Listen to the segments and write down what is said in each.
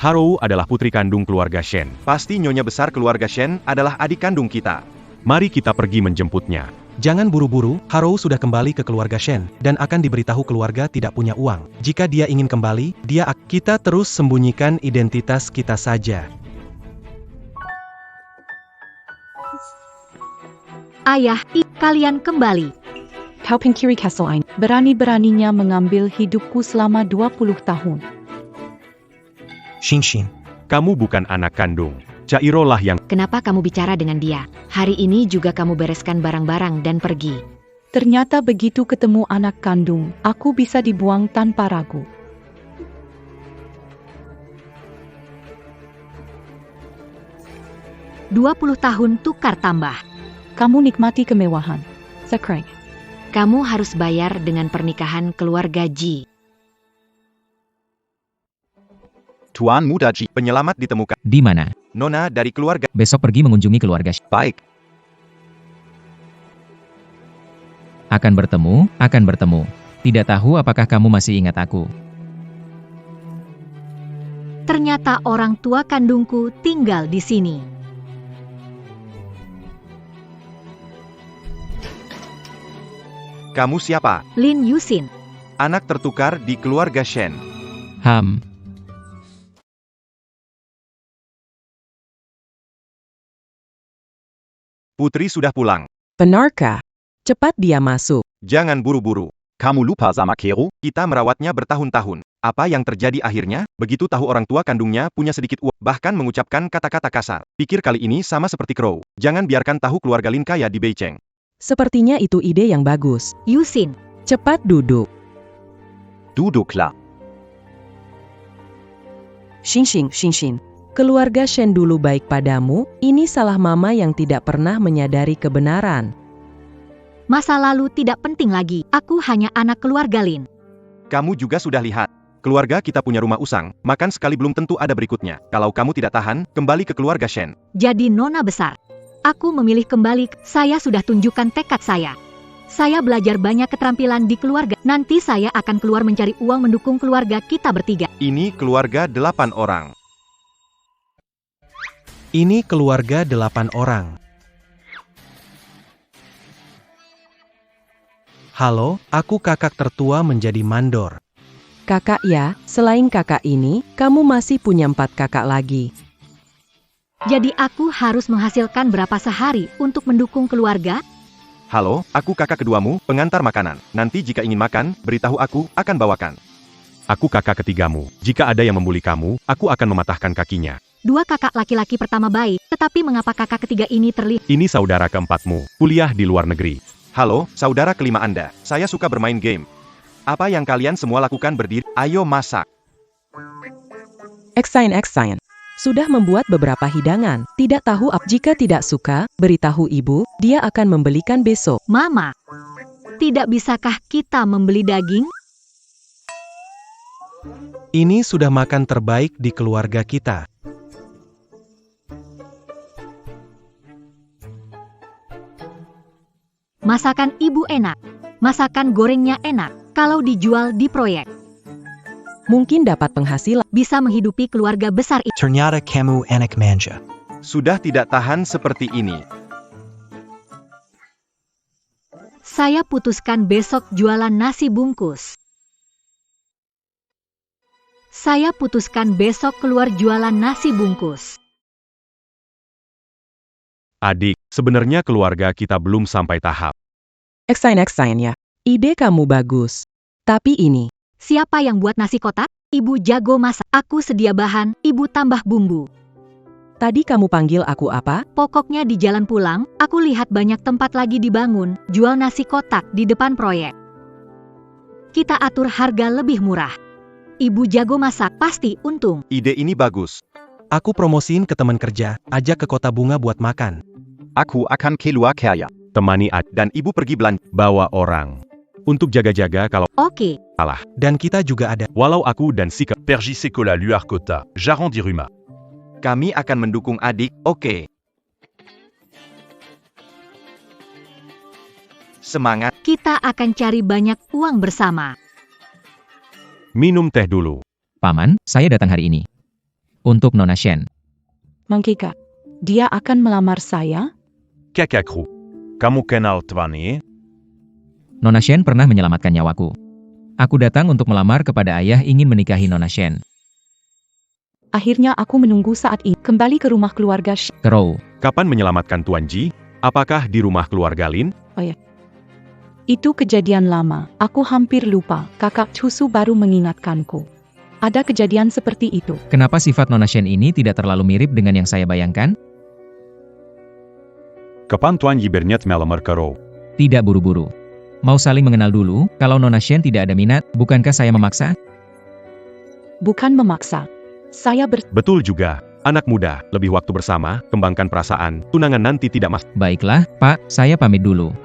Harou adalah putri kandung keluarga Shen. Pasti nyonya besar keluarga Shen adalah adik kandung kita. Mari kita pergi menjemputnya. Jangan buru-buru, Harou sudah kembali ke keluarga Shen, dan akan diberitahu keluarga tidak punya uang. Jika dia ingin kembali, kita terus sembunyikan identitas kita saja. Ayah, kalian kembali. Kau Pinkiri Castle Ain, berani-beraninya mengambil hidupku selama 20 tahun. Xinxin. Kamu bukan anak kandung. Cairo lah yang... Kenapa kamu bicara dengan dia? Hari ini juga kamu bereskan barang-barang dan pergi. Ternyata begitu ketemu anak kandung, aku bisa dibuang tanpa ragu. "20 tahun tukar tambah. Kamu nikmati kemewahan. Zakrai. Kamu harus bayar dengan pernikahan keluarga Ji." Tuan Muda Ji, penyelamat ditemukan. Di mana? Nona dari keluarga. Besok pergi mengunjungi keluarga. Baik. Akan bertemu. Tidak tahu apakah kamu masih ingat aku. Ternyata orang tua kandungku tinggal di sini. Kamu siapa? Lin Yusin. Anak tertukar di keluarga Shen. Putri sudah pulang. Benarkah? Cepat dia masuk. Jangan buru-buru. Kamu lupa sama Kero? Kita merawatnya bertahun-tahun. Apa yang terjadi akhirnya? Begitu tahu orang tua kandungnya punya sedikit uang, bahkan mengucapkan kata-kata kasar. Pikir kali ini sama seperti Crow. Jangan biarkan tahu keluarga Lin kaya di Beijing. Sepertinya itu ide yang bagus. Yusin. Cepat duduk. Duduklah. Xinxin. Keluarga Shen dulu baik padamu, ini salah mama yang tidak pernah menyadari kebenaran. Masa lalu tidak penting lagi, aku hanya anak keluarga Lin. Kamu juga sudah lihat. Keluarga kita punya rumah usang, makan sekali belum tentu ada berikutnya. Kalau kamu tidak tahan, kembali ke keluarga Shen. Jadi nona besar. Aku memilih kembali, saya sudah tunjukkan tekad saya. Saya belajar banyak keterampilan di keluarga, nanti saya akan keluar mencari uang mendukung keluarga kita bertiga. Ini keluarga 8 orang. Ini keluarga 8 orang. Halo, aku kakak tertua menjadi mandor. Kakak ya, selain kakak ini, kamu masih punya 4 kakak lagi. Jadi aku harus menghasilkan berapa sehari untuk mendukung keluarga? Halo, aku kakak keduamu, pengantar makanan. Nanti jika ingin makan, beritahu aku, akan bawakan. Aku kakak ketigamu. Jika ada yang membuli kamu, aku akan mematahkan kakinya. 2 kakak laki-laki pertama baik, tetapi mengapa kakak ketiga ini terlihat? Ini saudara keempatmu, kuliah di luar negeri. Halo, saudara kelima Anda. Saya suka bermain game. Apa yang kalian semua lakukan berdiri? Ayo masak. Excian. Sudah membuat beberapa hidangan. Tidak tahu jika tidak suka, beritahu ibu, dia akan membelikan besok. Mama, tidak bisakah kita membeli daging? Ini sudah makan terbaik di keluarga kita. Masakan ibu enak. Masakan gorengnya enak. Kalau dijual di proyek, Mungkin dapat penghasilan. bisa menghidupi keluarga besar ini. Ternyata kamu enak manja. Sudah tidak tahan seperti ini. Saya putuskan besok jualan nasi bungkus. Saya putuskan besok keluar jualan nasi bungkus. Adik, sebenarnya keluarga kita belum sampai tahap. Excian ya. Ide kamu bagus. Tapi ini, Siapa yang buat nasi kotak? Ibu jago masak. Aku sedia bahan, ibu tambah bumbu. tadi kamu panggil aku apa? Pokoknya di jalan pulang, aku lihat banyak tempat lagi dibangun, jual nasi kotak di depan proyek. Kita atur harga lebih murah. Ibu jago masak, pasti untung. Ide ini bagus. Aku promosiin ke teman kerja, ajak ke kota bunga buat makan. Aku akan keluar kaya. Temani Dan ibu pergi belanja. bawa orang. Untuk jaga-jaga kalau Oke. salah. Dan kita juga ada. Walau aku dan Sika Pergi Sekolah Luar Kota, Jarang di rumah. Kami akan mendukung adik, oke. Semangat. Kita akan cari banyak uang bersama. Minum teh dulu. Paman, saya datang hari ini. Untuk Nona Shen. Mengkika, dia akan melamar saya? Kakakru. Kamu kenal Tvani? Nona Shen pernah menyelamatkan nyawaku. Aku datang untuk melamar kepada ayah ingin menikahi Nona Shen. Akhirnya aku menunggu saat ini. Kembali ke rumah keluarga Crow. Kapan menyelamatkan Tuan Ji? Apakah di rumah keluarga Lin? Itu kejadian lama. Aku hampir lupa. Kakak Cusu baru mengingatkanku. Ada kejadian seperti itu. Kenapa sifat Nona Shen ini tidak terlalu mirip dengan yang saya bayangkan? Kapan Tuan Ji berniat melamar Crow? Tidak buru-buru. Mau saling mengenal dulu, kalau Nona Shen tidak ada minat, bukankah saya memaksa? Bukan memaksa. Saya Betul juga. Anak muda, lebih waktu bersama, kembangkan perasaan, tunangan nanti tidak mas. Baiklah, Pak, saya pamit dulu.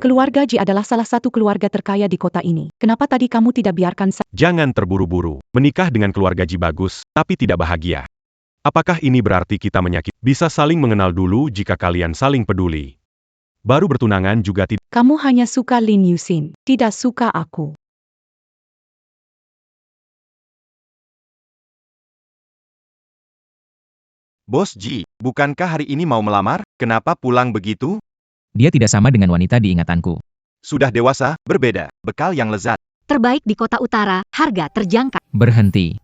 Keluarga Ji adalah salah satu keluarga terkaya di kota ini. Kenapa tadi kamu tidak biarkan saya? Jangan terburu-buru. Menikah dengan keluarga Ji bagus, tapi tidak bahagia. Apakah ini berarti kita menyakiti? Bisa saling mengenal dulu jika kalian saling peduli. Baru bertunangan juga tidak. Kamu hanya suka Lin Yusin, tidak suka aku. Bos Ji, bukankah hari ini mau melamar? Kenapa pulang begitu? Dia tidak sama dengan wanita di ingatanku. Sudah dewasa, berbeda. Bekal yang lezat. Terbaik di kota utara, harga terjangkau. Berhenti.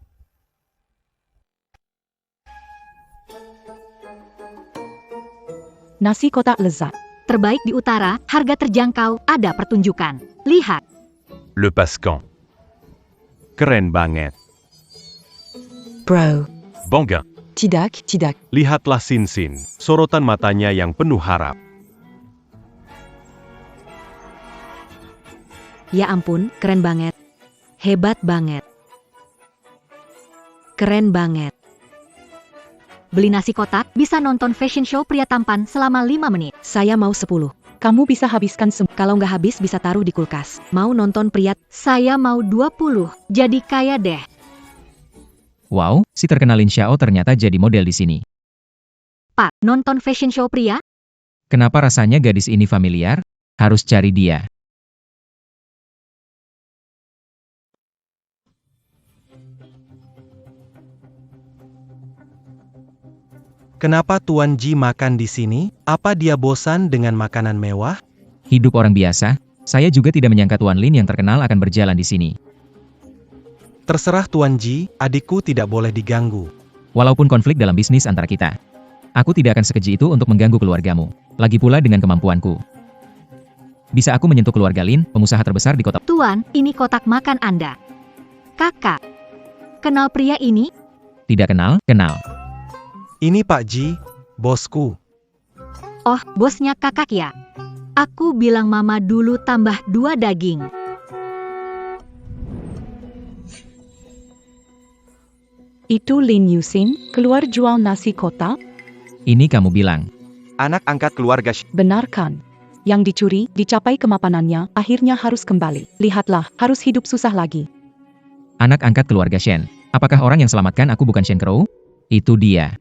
Nasi kotak lezat. Terbaik di utara, harga terjangkau, ada pertunjukan. Lihat. Le Pascan. Keren banget. Bro. Bangga. Tidak. Lihatlah Sin, sorotan matanya yang penuh harap. Ya ampun, keren banget. Hebat banget. Keren banget. Beli nasi kotak, bisa nonton fashion show pria tampan selama 5 menit. Saya mau 10. Kamu bisa habiskan semua. Kalau nggak habis bisa taruh di kulkas. Mau nonton pria? Saya mau 20. Jadi kaya deh. Wow, si terkenal Lin Xiao ternyata jadi model di sini. Pak, nonton fashion show pria? Kenapa rasanya gadis ini familiar? Harus cari dia. Kenapa Tuan Ji makan di sini? Apa dia bosan dengan makanan mewah? Hidup orang biasa, saya juga tidak menyangka Tuan Lin yang terkenal akan berjalan di sini. Terserah Tuan Ji, adikku tidak boleh diganggu. Walaupun konflik dalam bisnis antara kita. Aku tidak akan sekeji itu untuk mengganggu keluargamu. Lagi pula dengan kemampuanku. Bisa aku menyentuh keluarga Lin, pengusaha terbesar di kota. Tuan, ini kotak makan Anda. Kakak, kenal pria ini? Tidak kenal, kenal. Ini Pak Ji, bosku. Oh, bosnya kakak ya? Aku bilang mama dulu tambah 2 daging. Itu Lin Yusin, keluar jual nasi kotak? Ini kamu bilang. Anak angkat keluarga Benarkan. Yang dicuri, dicapai kemapanannya, akhirnya harus kembali. Lihatlah, harus hidup susah lagi. Anak angkat keluarga Shen. Apakah orang yang selamatkan aku bukan Shen Crow? Itu dia.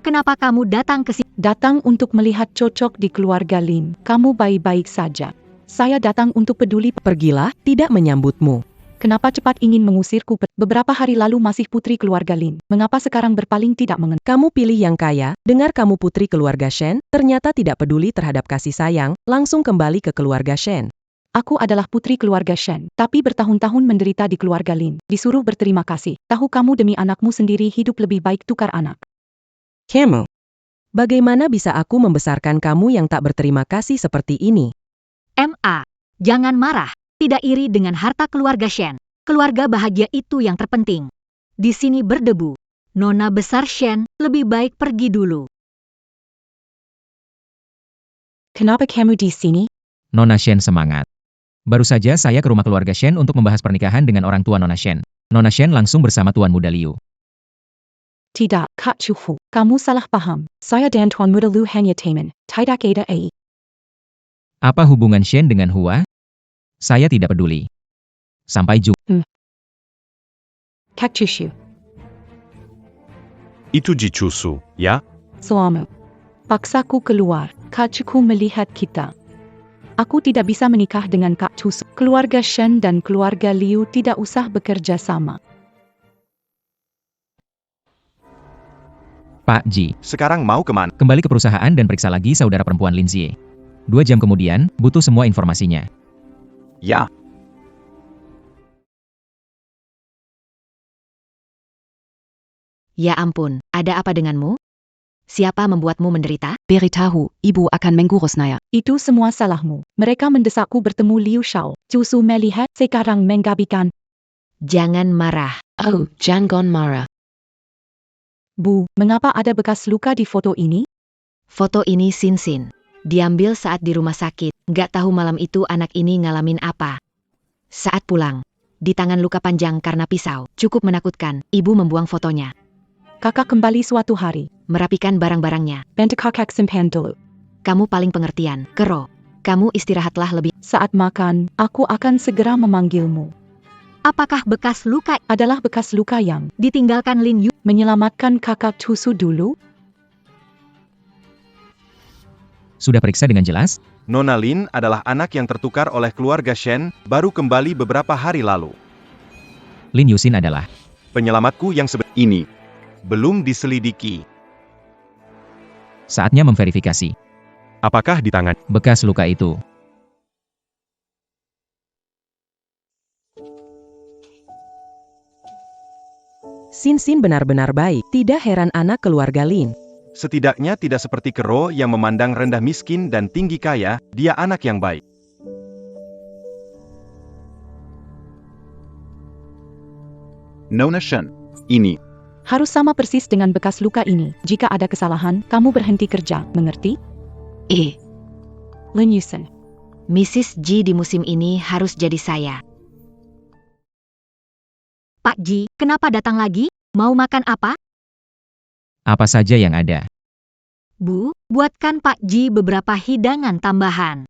Kenapa kamu datang ke sini? Datang untuk melihat cocok di keluarga Lin. Kamu baik-baik saja. Saya datang untuk peduli. Pergilah, tidak menyambutmu. Kenapa cepat ingin mengusirku? Beberapa hari lalu masih putri keluarga Lin. Mengapa sekarang berpaling tidak mengenal? Kamu pilih yang kaya, dengar kamu putri keluarga Shen, ternyata tidak peduli terhadap kasih sayang, langsung kembali ke keluarga Shen. Aku adalah putri keluarga Shen, tapi bertahun-tahun menderita di keluarga Lin. Disuruh berterima kasih. Tahu kamu demi anakmu sendiri hidup lebih baik tukar anak. Kamu. Bagaimana bisa aku membesarkan kamu yang tak berterima kasih seperti ini? MA, jangan marah. Tidak iri dengan harta keluarga Shen. Keluarga bahagia itu yang terpenting. Di sini berdebu. Nona besar Shen, lebih baik pergi dulu. Kenapa kamu di sini? Nona Shen semangat. Baru saja saya ke rumah keluarga Shen untuk membahas pernikahan dengan orang tua Nona Shen. Nona Shen langsung bersama Tuan Muda Liu. Tidak, Kak Chuhu. Kamu salah paham. Saya dan Tuan Muda Liu hanya teman. Tidak ada ai. Apa hubungan Shen dengan Hua? Saya tidak peduli. Sampai jumpa. Kak Chushu. Itu Ji Cusu, ya? Selamat. Paksaku keluar. Kak Chuhu melihat kita. Aku tidak bisa menikah dengan Kak Chusu. Keluarga Shen dan keluarga Liu tidak usah bekerja sama. Pak Ji, Sekarang mau kemana? kembali ke perusahaan dan periksa lagi saudara perempuan Lin Xie. 2 jam kemudian, butuh semua informasinya. Ya. Ya ampun, ada apa denganmu? Siapa membuatmu menderita? Beritahu, ibu akan mengurusnya. Itu semua salahmu. Mereka mendesakku bertemu Liu Shao. Chusu melihat sekarang menggabikan. Jangan marah. Oh, jangan marah. Bu, mengapa ada bekas luka di foto ini? Foto ini Sin. Diambil saat di rumah sakit. Nggak tahu malam itu anak ini ngalamin apa. Saat pulang, di tangan luka panjang karena pisau. Cukup menakutkan, ibu membuang fotonya. Kakak kembali suatu hari. Merapikan barang-barangnya. Bantu kakak simpan dulu. Kamu paling pengertian, Kero. Kamu istirahatlah lebih. Saat makan, aku akan segera memanggilmu. Apakah bekas luka Adalah bekas luka yang ditinggalkan Lin Yu? menyelamatkan kakak Chusu dulu? Sudah periksa dengan jelas? Nona Lin adalah anak yang tertukar oleh keluarga Shen, baru kembali beberapa hari lalu. Lin Yusin adalah Penyelamatku yang ini belum diselidiki. saatnya memverifikasi Apakah di tangan? bekas luka itu. Sin benar-benar baik, tidak heran anak keluarga Lin. Setidaknya tidak seperti Kero yang memandang rendah miskin dan tinggi kaya, dia anak yang baik. Nona Shen, ini. Harus sama persis dengan bekas luka ini. Jika ada kesalahan, kamu berhenti kerja, mengerti? Lin Yusin. Mrs. Ji di musim ini harus jadi saya. Pak Ji, kenapa datang lagi? Mau makan apa? Apa saja yang ada. Bu, buatkan Pak Ji beberapa hidangan tambahan.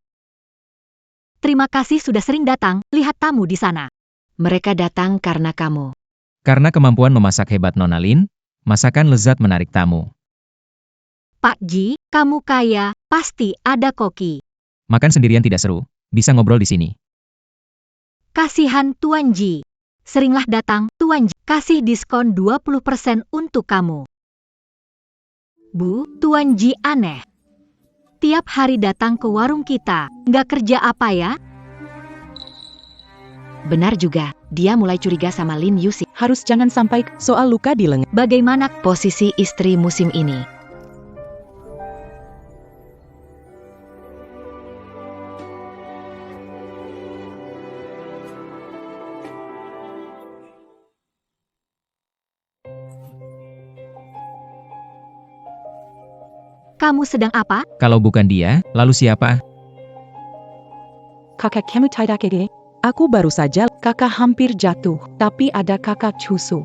Terima kasih sudah sering datang, lihat tamu di sana. Mereka datang karena kamu. Karena kemampuan memasak hebat Nona Lin, masakan lezat menarik tamu. Pak Ji, kamu kaya, pasti ada koki. Makan sendirian tidak seru, bisa ngobrol di sini. Kasihan Tuan Ji. Seringlah datang, Tuan Ji. Kasih diskon 20% untuk kamu. Bu, Tuan Ji aneh. Tiap hari datang ke warung kita, nggak kerja apa ya? Benar juga, dia mulai curiga sama Lin Yusi. Harus jangan sampai Soal luka di lengan. Bagaimana posisi istri musim ini? Kamu sedang apa? Kalau bukan dia, lalu siapa? kakak kamu tidak kege. Aku baru saja. Kakak hampir jatuh, tapi ada kakak Chusu.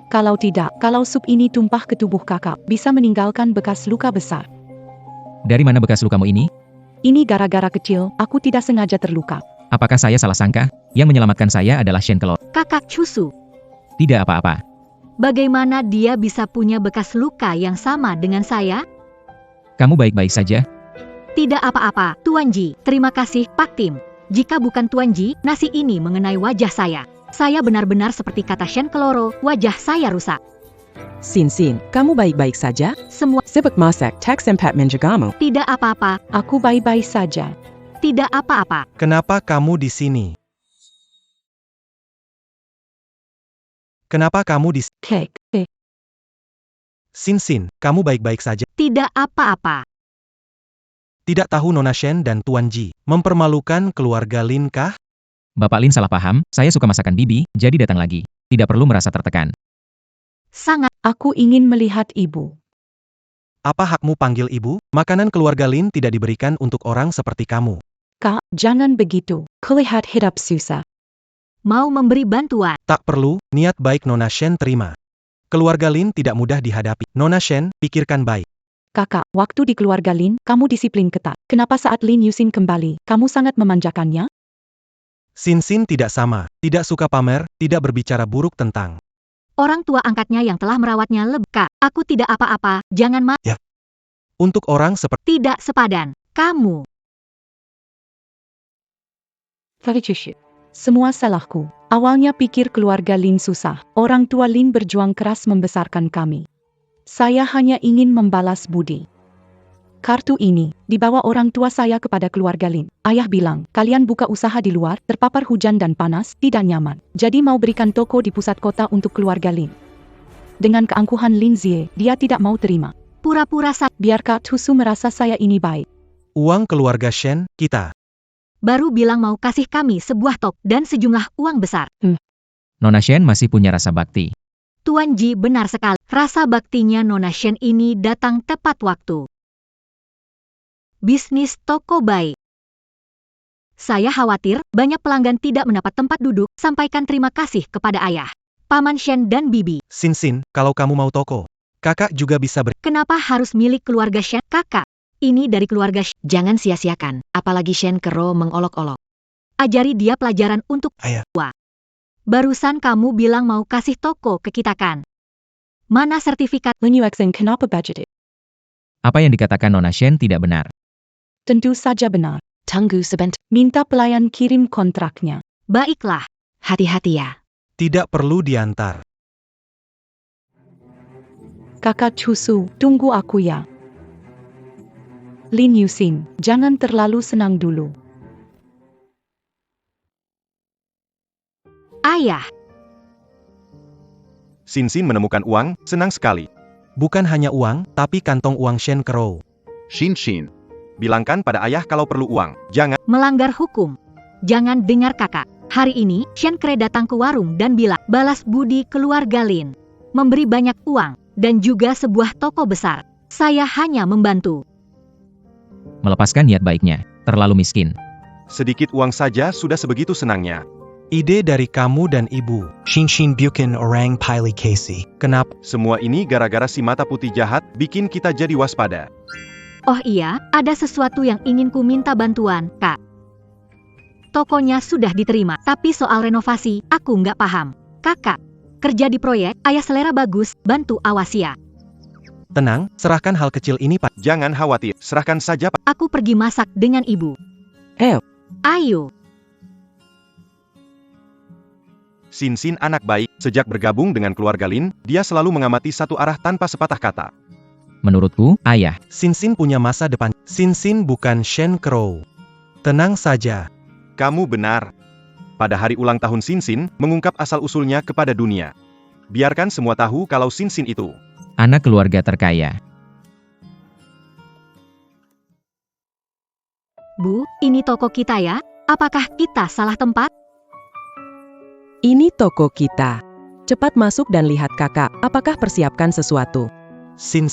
Kalau tidak, kalau sup ini tumpah ke tubuh kakak, bisa meninggalkan bekas luka besar. Dari mana bekas lukamu ini? Ini gara-gara kecil, aku tidak sengaja terluka. Apakah saya salah sangka? Yang menyelamatkan saya adalah Shen Kelor. Kakak Chusu. Tidak apa-apa. Bagaimana dia bisa punya bekas luka yang sama dengan saya? Kamu baik-baik saja? Tidak apa-apa, Tuan Ji. Terima kasih, Pak Tim. Jika bukan Tuan Ji, nasi ini mengenai wajah saya. Saya benar-benar seperti kata Shen Keloro, wajah saya rusak. Sin, kamu baik-baik saja? Semua Sibuk masak, tak sempat menjagamu. tidak apa-apa, Aku baik-baik saja. tidak apa-apa. Kenapa kamu di sini? Kenapa kamu di Kek. Sin, kamu baik-baik saja? Tidak apa-apa. Tidak tahu Nona Shen dan Tuan Ji mempermalukan keluarga Lin kah? Bapak Lin salah paham, saya suka masakan bibi, jadi datang lagi. Tidak perlu merasa tertekan. Sangat. Aku ingin melihat ibu. Apa hakmu panggil ibu? Makanan keluarga Lin tidak diberikan untuk orang seperti kamu. Kak, jangan begitu. Kulihat hidup susah. Mau memberi bantuan. Tak perlu, niat baik Nona Shen terima. Keluarga Lin tidak mudah dihadapi. Nona Shen, pikirkan baik. Kakak, waktu di keluarga Lin, kamu disiplin ketat. Kenapa saat Lin Yusin kembali, kamu sangat memanjakannya? Sin tidak sama, tidak suka pamer, tidak berbicara buruk tentang. Orang tua angkatnya yang telah merawatnya lebih. Kak, aku tidak apa-apa, jangan Untuk orang seperti tidak sepadan. Kamu Semua salahku. Awalnya pikir keluarga Lin susah. Orang tua Lin berjuang keras membesarkan kami. Saya hanya ingin membalas budi. Kartu ini dibawa orang tua saya kepada keluarga Lin. Ayah bilang, kalian buka usaha di luar, terpapar hujan dan panas, tidak nyaman. Jadi mau berikan toko di pusat kota untuk keluarga Lin. Dengan keangkuhan Lin Zie, dia tidak mau terima. Pura-pura Biar Kak Tusu merasa saya ini baik. Uang keluarga Shen, kita. baru bilang mau kasih kami sebuah tok dan sejumlah uang besar. Nona Shen masih punya rasa bakti. Tuan Ji benar sekali. Rasa baktinya Nona Shen ini datang tepat waktu. Bisnis toko baik. Saya khawatir banyak pelanggan tidak mendapat tempat duduk. Sampaikan terima kasih kepada ayah, Paman Shen dan Bibi. Sin, kalau kamu mau toko, kakak juga bisa Kenapa harus milik keluarga Shen, kakak? Ini dari keluarga Shen. Jangan sia-siakan, apalagi Shen Kero mengolok-olok. Ajari dia pelajaran untuk Ayah. Wah. Barusan kamu bilang mau kasih toko ke kita kan? Mana sertifikat? Lin Yuexin kenapa budget? Apa yang dikatakan Nona Shen tidak benar. Tentu saja benar. Tunggu sebentar, Minta pelayan kirim kontraknya. Baiklah. hati-hati ya. Tidak perlu diantar. Kakak Tusu, tunggu aku ya. Lin Yusin, jangan terlalu senang dulu. Ayah. Sin menemukan uang, senang sekali. Bukan hanya uang, tapi kantong uang Shen Crow. Shin. Bilangkan pada ayah kalau perlu uang. Jangan. Melanggar hukum. Jangan dengar kakak. Hari ini, Shen Kre datang ke warung dan bilang, balas budi keluarga Lin. Memberi banyak uang, dan juga sebuah toko besar. Saya hanya membantu. Melepaskan niat baiknya. Terlalu miskin. Sedikit uang saja sudah sebegitu senangnya. Ide dari kamu dan ibu. Shin Bukin Orang Piley Casey. Kenapa? Semua ini gara-gara si mata putih jahat, bikin kita jadi waspada. Oh iya, ada sesuatu yang ingin ku minta bantuan, Kak. Tokonya sudah diterima, tapi soal renovasi, aku nggak paham. Kakak, kerja di proyek, ayah selera bagus, bantu awas ya. Tenang, serahkan hal kecil ini Pak. Jangan khawatir, serahkan saja Pak. Aku pergi masak dengan ibu. Ayo. Sin anak baik, sejak bergabung dengan keluarga Lin, dia selalu mengamati satu arah tanpa sepatah kata. Menurutku, ayah. Sin punya masa depan. Sin bukan Shen Crow. Tenang saja. Kamu benar. Pada hari ulang tahun Sin mengungkap asal-usulnya kepada dunia. Biarkan semua tahu kalau Sin itu Anak keluarga terkaya. Bu, ini toko kita ya? Apakah kita salah tempat? Ini toko kita. Cepat masuk dan lihat kakak, apakah persiapkan sesuatu? Sin,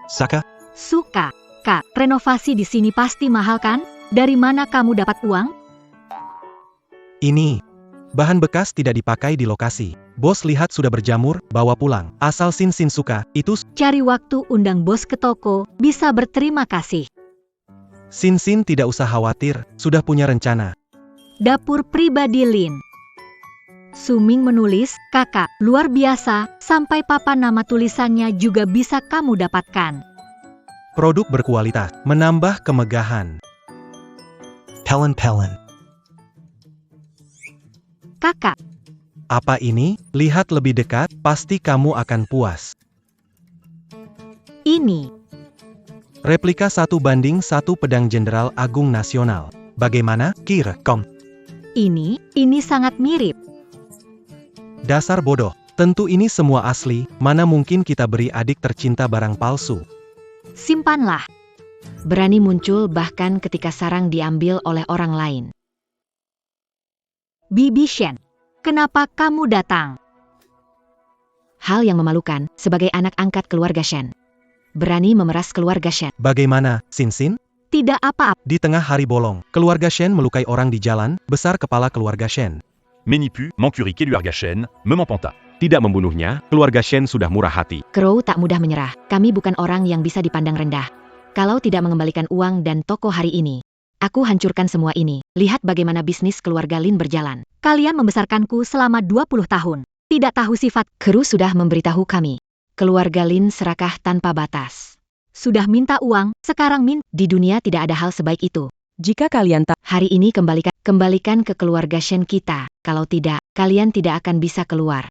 Saka? Suka. Kak, renovasi di sini pasti mahal kan? Dari mana kamu dapat uang? Ini. Bahan bekas tidak dipakai di lokasi. Bos lihat sudah berjamur, bawa pulang. Asal Sin suka, itu Cari waktu undang bos ke toko, bisa berterima kasih. Sin tidak usah khawatir, sudah punya rencana. Dapur pribadi Lin. Suming menulis, kakak, luar biasa, sampai papan nama tulisannya juga bisa kamu dapatkan. Produk berkualitas, menambah kemegahan. Pelen. Kakak, Apa ini? Lihat lebih dekat, pasti kamu akan puas. ini. Replika 1:1 pedang Jenderal Agung Nasional. Bagaimana, Kom? Ini sangat mirip. Dasar bodoh. Tentu ini semua asli, mana mungkin kita beri adik tercinta barang palsu. Simpanlah. Berani muncul bahkan ketika sarang diambil oleh orang lain. Bibi Shen, kenapa kamu datang? Hal yang memalukan, sebagai anak angkat keluarga Shen. Berani memeras keluarga Shen. Bagaimana, Sin? Tidak apa-apa. Di tengah hari bolong, keluarga Shen melukai orang di jalan, besar kepala keluarga Shen. Menipu, m'encuri keluarga Shen, me m'empenta. Tidak membunuhnya, keluarga Shen sudah murah hati. Crow tak mudah menyerah, kami bukan orang yang bisa dipandang rendah. Kalau tidak mengembalikan uang dan toko hari ini, aku hancurkan semua ini. Lihat bagaimana bisnis keluarga Lin berjalan. Kalian membesarkanku selama 20 tahun. Tidak tahu sifat. Kru sudah memberitahu kami. Keluarga Lin serakah tanpa batas. Sudah minta uang, sekarang Di dunia tidak ada hal sebaik itu. Jika kalian tak Hari ini kembalikan. Kembalikan ke keluarga Shen kita, kalau tidak, kalian tidak akan bisa keluar.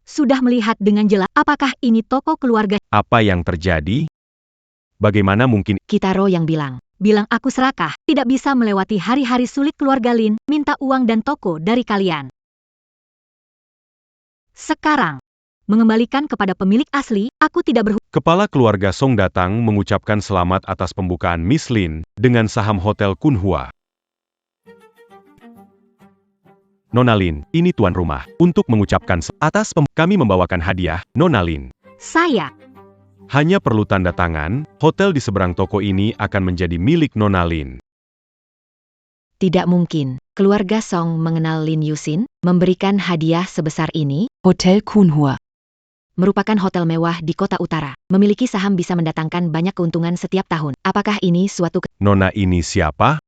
Sudah melihat dengan jelas, apakah ini toko keluarga? Apa yang terjadi? Bagaimana mungkin Kitaro yang bilang. Bilang aku serakah, tidak bisa melewati hari-hari sulit keluarga Lin, minta uang dan toko dari kalian. Sekarang, mengembalikan kepada pemilik asli, aku tidak berhubung. Kepala keluarga Song datang mengucapkan selamat atas pembukaan Miss Lin dengan saham Hotel Kunhua. Nona Lin, ini tuan rumah. Untuk mengucapkan kami membawakan hadiah, Nona Lin. Saya, Hanya perlu tanda tangan, hotel di seberang toko ini akan menjadi milik Nona Lin. Tidak mungkin. Keluarga Song mengenal Lin Yusin, memberikan hadiah sebesar ini. Hotel Kunhua. Merupakan hotel mewah di kota utara. Memiliki saham bisa mendatangkan banyak keuntungan setiap tahun. Apakah ini suatu Nona ini siapa?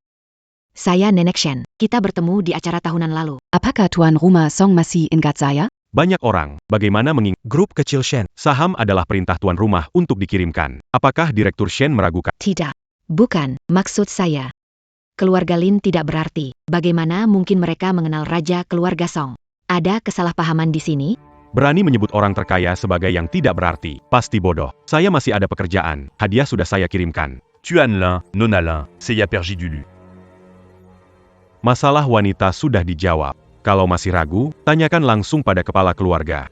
Saya Nenek Shen. Kita bertemu di acara tahunan lalu. Apakah tuan rumah Song masih ingat saya? Banyak orang, bagaimana mengingat Grup kecil Shen. saham adalah perintah tuan rumah untuk dikirimkan. Apakah Direktur Shen meragukan? Tidak. Bukan, maksud saya. Keluarga Lin tidak berarti. Bagaimana mungkin mereka mengenal raja keluarga Song? Ada kesalahpahaman di sini? Berani menyebut orang terkaya sebagai yang tidak berarti. Pasti bodoh. Saya masih ada pekerjaan. Hadiah sudah saya kirimkan. Tuan Lin, Nona Lin, c'est ya Perji Dulu. Masalah wanita sudah dijawab. Kalau masih ragu, tanyakan langsung pada kepala keluarga.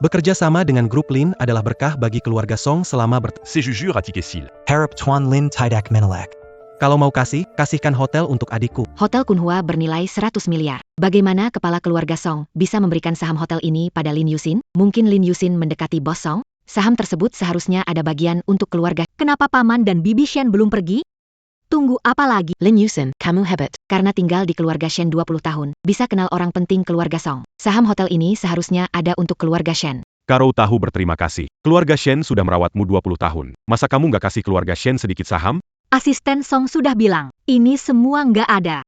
Bekerja sama dengan grup Lin adalah berkah bagi keluarga Song selama C'est jujur à Tikesil. Harap Tuan Lin Tidak Menelak. Kalau mau kasih, kasihkan hotel untuk adikku. Hotel Kunhua bernilai 100 miliar. Bagaimana kepala keluarga Song bisa memberikan saham hotel ini pada Lin Yusin? Mungkin Lin Yusin mendekati bos Song? Saham tersebut seharusnya ada bagian untuk keluarga. Kenapa Paman dan Bibi Shen belum pergi? Tunggu apa lagi? Lin Yusin, kamu hebat. Karena tinggal di keluarga Shen 20 tahun, bisa kenal orang penting keluarga Song. Saham hotel ini seharusnya ada untuk keluarga Shen. Karo tahu berterima kasih. Keluarga Shen sudah merawatmu 20 tahun. Masa kamu nggak kasih keluarga Shen sedikit saham? Asisten Song sudah bilang, ini semua nggak ada.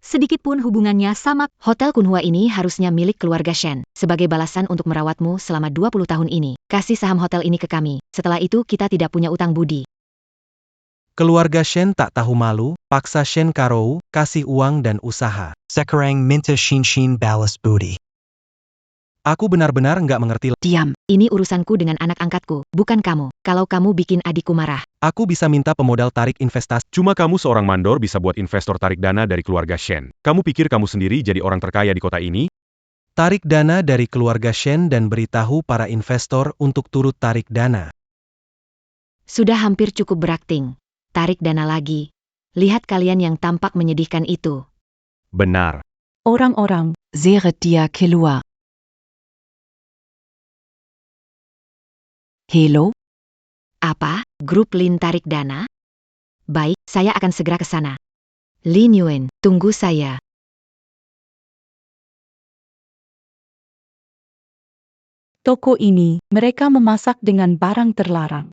Sedikitpun hubungannya sama. Hotel Kunhua ini harusnya milik keluarga Shen. Sebagai balasan untuk merawatmu selama 20 tahun ini, kasih saham hotel ini ke kami. Setelah itu kita tidak punya utang budi. Keluarga Shen tak tahu malu, paksa Shen Karou, kasih uang dan usaha. Sekarang minta Shin balas budi. Aku benar-benar nggak mengerti. Diam, ini urusanku dengan anak angkatku, bukan kamu. Kalau kamu bikin adikku marah. Aku bisa minta pemodal tarik investasi. Cuma kamu seorang mandor bisa buat investor tarik dana dari keluarga Shen. Kamu pikir kamu sendiri jadi orang terkaya di kota ini? Tarik dana dari keluarga Shen dan beritahu para investor untuk turut tarik dana. Sudah hampir cukup berakting. Tarik dana lagi. Lihat kalian yang tampak menyedihkan itu. Benar. Orang-orang, seret dia keluar. Hello? Apa? Grup Lin tarik dana? Baik, saya akan segera ke sana. Lin Yuen, tunggu saya. Toko ini, mereka memasak dengan barang terlarang.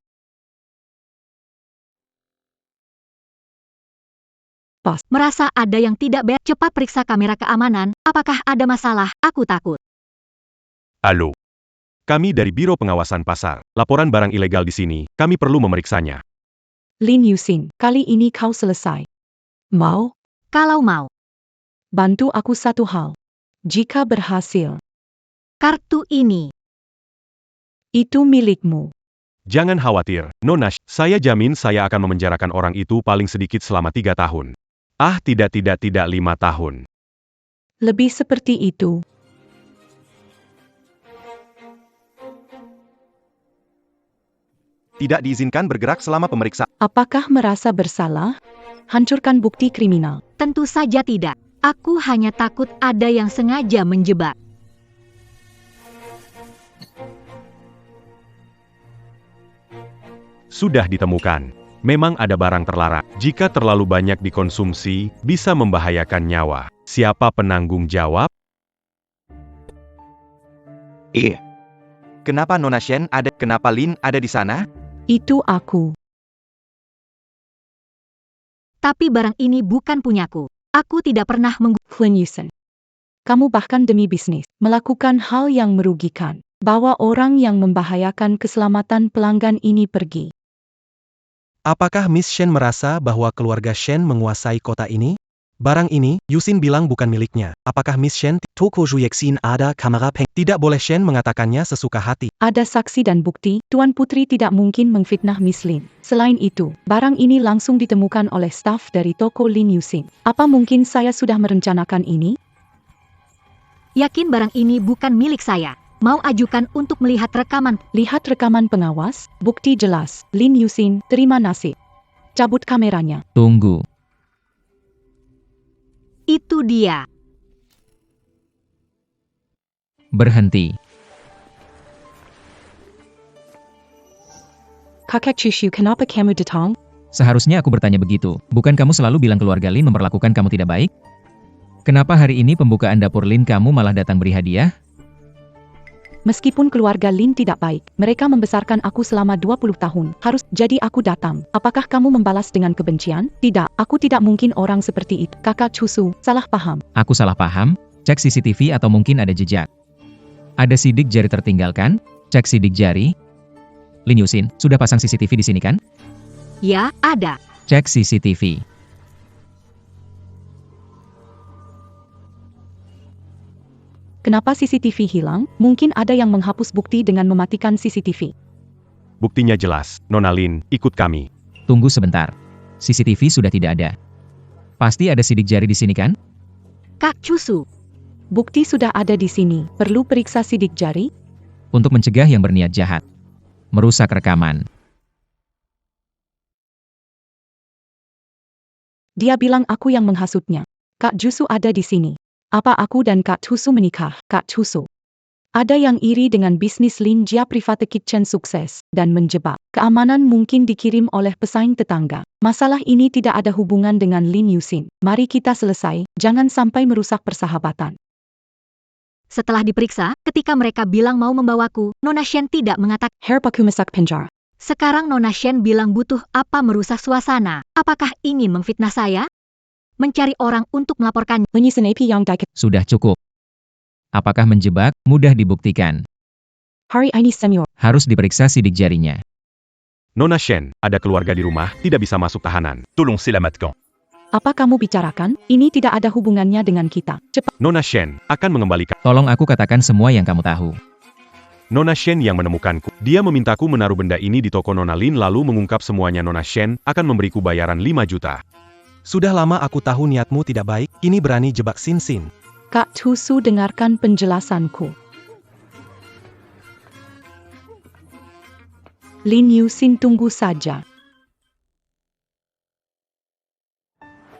Merasa ada yang tidak beres, cepat periksa kamera keamanan, apakah ada masalah, aku takut. Halo. Kami dari Biro Pengawasan Pasar. Laporan barang ilegal di sini, kami perlu memeriksanya. Lin Yusin, kali ini kau selesai. Mau? Kalau mau, Bantu aku satu hal. Jika berhasil, kartu ini, itu milikmu. Jangan khawatir, Nona, saya jamin saya akan memenjarakan orang itu paling sedikit selama 3 tahun. Ah tidak 5 tahun. Lebih seperti itu. Tidak diizinkan bergerak selama pemeriksaan. Apakah merasa bersalah? Hancurkan bukti kriminal. tentu saja tidak. Aku hanya takut ada yang sengaja menjebak. Sudah ditemukan. Memang ada barang terlarang. Jika terlalu banyak dikonsumsi, bisa membahayakan nyawa. Siapa penanggung jawab? Kenapa Nona Shen ada? Kenapa Lin ada di sana? Itu aku. Tapi barang ini bukan punyaku. Aku tidak pernah Lin Yusin. Kamu bahkan demi bisnis, melakukan hal yang merugikan. Bawa orang yang membahayakan keselamatan pelanggan ini pergi. Apakah Miss Shen merasa bahwa keluarga Shen menguasai kota ini? Barang ini, Yusin bilang bukan miliknya. Apakah Miss Shen? Toko Zhuyexin ada kamera peng. Tidak boleh Shen mengatakannya sesuka hati. Ada saksi dan bukti, Tuan Putri tidak mungkin memfitnah Miss Lin. Selain itu, barang ini langsung ditemukan oleh staf dari toko Lin Yusin. Apa mungkin saya sudah merencanakan ini? Yakin barang ini bukan milik saya. Mau ajukan untuk melihat rekaman. Lihat rekaman pengawas, bukti jelas. Lin Yusin, terima nasib. Cabut kameranya. Tunggu. Itu dia. Berhenti. Kakak Chushu, kenapa kamu datang? Seharusnya aku bertanya begitu. Bukan kamu selalu bilang keluarga Lin memperlakukan kamu tidak baik? Kenapa hari ini pembukaan dapur Lin kamu malah datang beri hadiah? Meskipun keluarga Lin tidak baik, mereka membesarkan aku selama 20 tahun. Harus jadi aku datang. Apakah kamu membalas dengan kebencian? Tidak, aku tidak mungkin orang seperti itu. Kakak Chushu, salah paham. Aku salah paham? Cek CCTV atau mungkin ada jejak. Ada sidik jari tertinggalkan? Cek sidik jari. Lin Yusin, sudah pasang CCTV di sini kan? Ya, ada. Cek CCTV. Kenapa CCTV hilang? Mungkin ada yang menghapus bukti dengan mematikan CCTV. Buktinya jelas. Nona Lin, ikut kami. Tunggu sebentar. CCTV sudah tidak ada. Pasti ada sidik jari di sini kan? Kak Chushu. Bukti sudah ada di sini. Perlu periksa sidik jari? Untuk mencegah yang berniat jahat. Merusak rekaman. Dia bilang aku yang menghasutnya. Kak Chushu ada di sini. Apa aku dan Kak Chushu menikah, Kak Chushu? Ada yang iri dengan bisnis Lin Jia Private Kitchen sukses dan menjebak. Keamanan mungkin dikirim oleh pesaing tetangga. Masalah ini tidak ada hubungan dengan Lin Yusin. Mari kita selesai, jangan sampai merusak persahabatan. Setelah diperiksa, ketika mereka bilang mau membawaku, Nona Shen tidak mengatakan. Herpaku masak penjara. Sekarang Nona Shen bilang butuh apa merusak suasana. Apakah ingin memfitnah saya? Mencari orang untuk melaporkannya. Menyisan AP yang daik. Sudah cukup. Apakah menjebak? Mudah dibuktikan. Hari ini senior. Harus diperiksa sidik jarinya. Nona Shen, ada keluarga di rumah, tidak bisa masuk tahanan. Tolong selamatkan. Apa kamu bicarakan? Ini tidak ada hubungannya dengan kita. Cepat. Nona Shen akan mengembalikan. Tolong aku katakan semua yang kamu tahu. Nona Shen yang menemukanku. Dia memintaku menaruh benda ini di toko Nona Lin lalu mengungkap semuanya. Nona Shen akan memberiku bayaran 5 juta. Sudah lama aku tahu niatmu tidak baik, kini berani jebak Sin Sin. Kak Chushu, dengarkan penjelasanku. Lin Yusin, tunggu saja.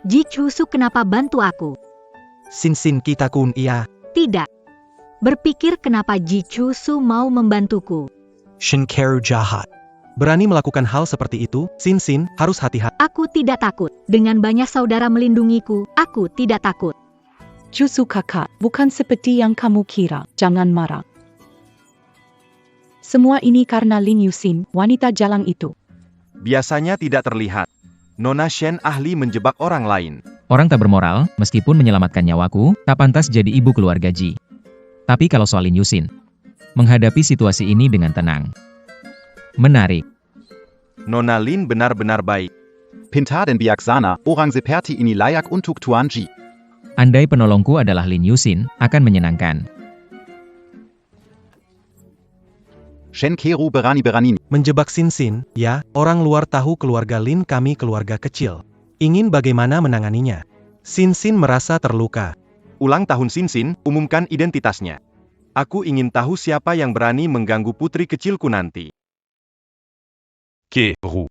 Ji Chushu kenapa bantu aku? Sin Sin kita kun iya. Tidak. Berpikir kenapa Ji Chushu mau membantuku. Shen Keru jahat. Berani melakukan hal seperti itu, Sin Sin harus hati-hati. Aku tidak takut. Dengan banyak saudara melindungiku, aku tidak takut. Chushu kakak, bukan seperti yang kamu kira. Jangan marah. Semua ini karena Lin Yusin, wanita jalang itu. Biasanya tidak terlihat. Nona Shen ahli menjebak orang lain. Orang tak bermoral, meskipun menyelamatkan nyawaku, tak pantas jadi ibu keluarga Ji. Tapi kalau soal Lin Yusin, menghadapi situasi ini dengan tenang. Menarik. Nona Lin benar-benar baik. Pintar dan bijaksana, orang seperti ini layak untuk Tuan Ji. Andai penolongku adalah Lin Yusin, akan menyenangkan. Shen Keru berani-berani. Menjebak Sin Sin, ya, orang luar tahu keluarga Lin kami keluarga kecil. Ingin bagaimana menanganinya. Sin Sin merasa terluka. Ulang tahun Sin Sin, umumkan identitasnya. Aku ingin tahu siapa yang berani mengganggu putri kecilku nanti. Keru.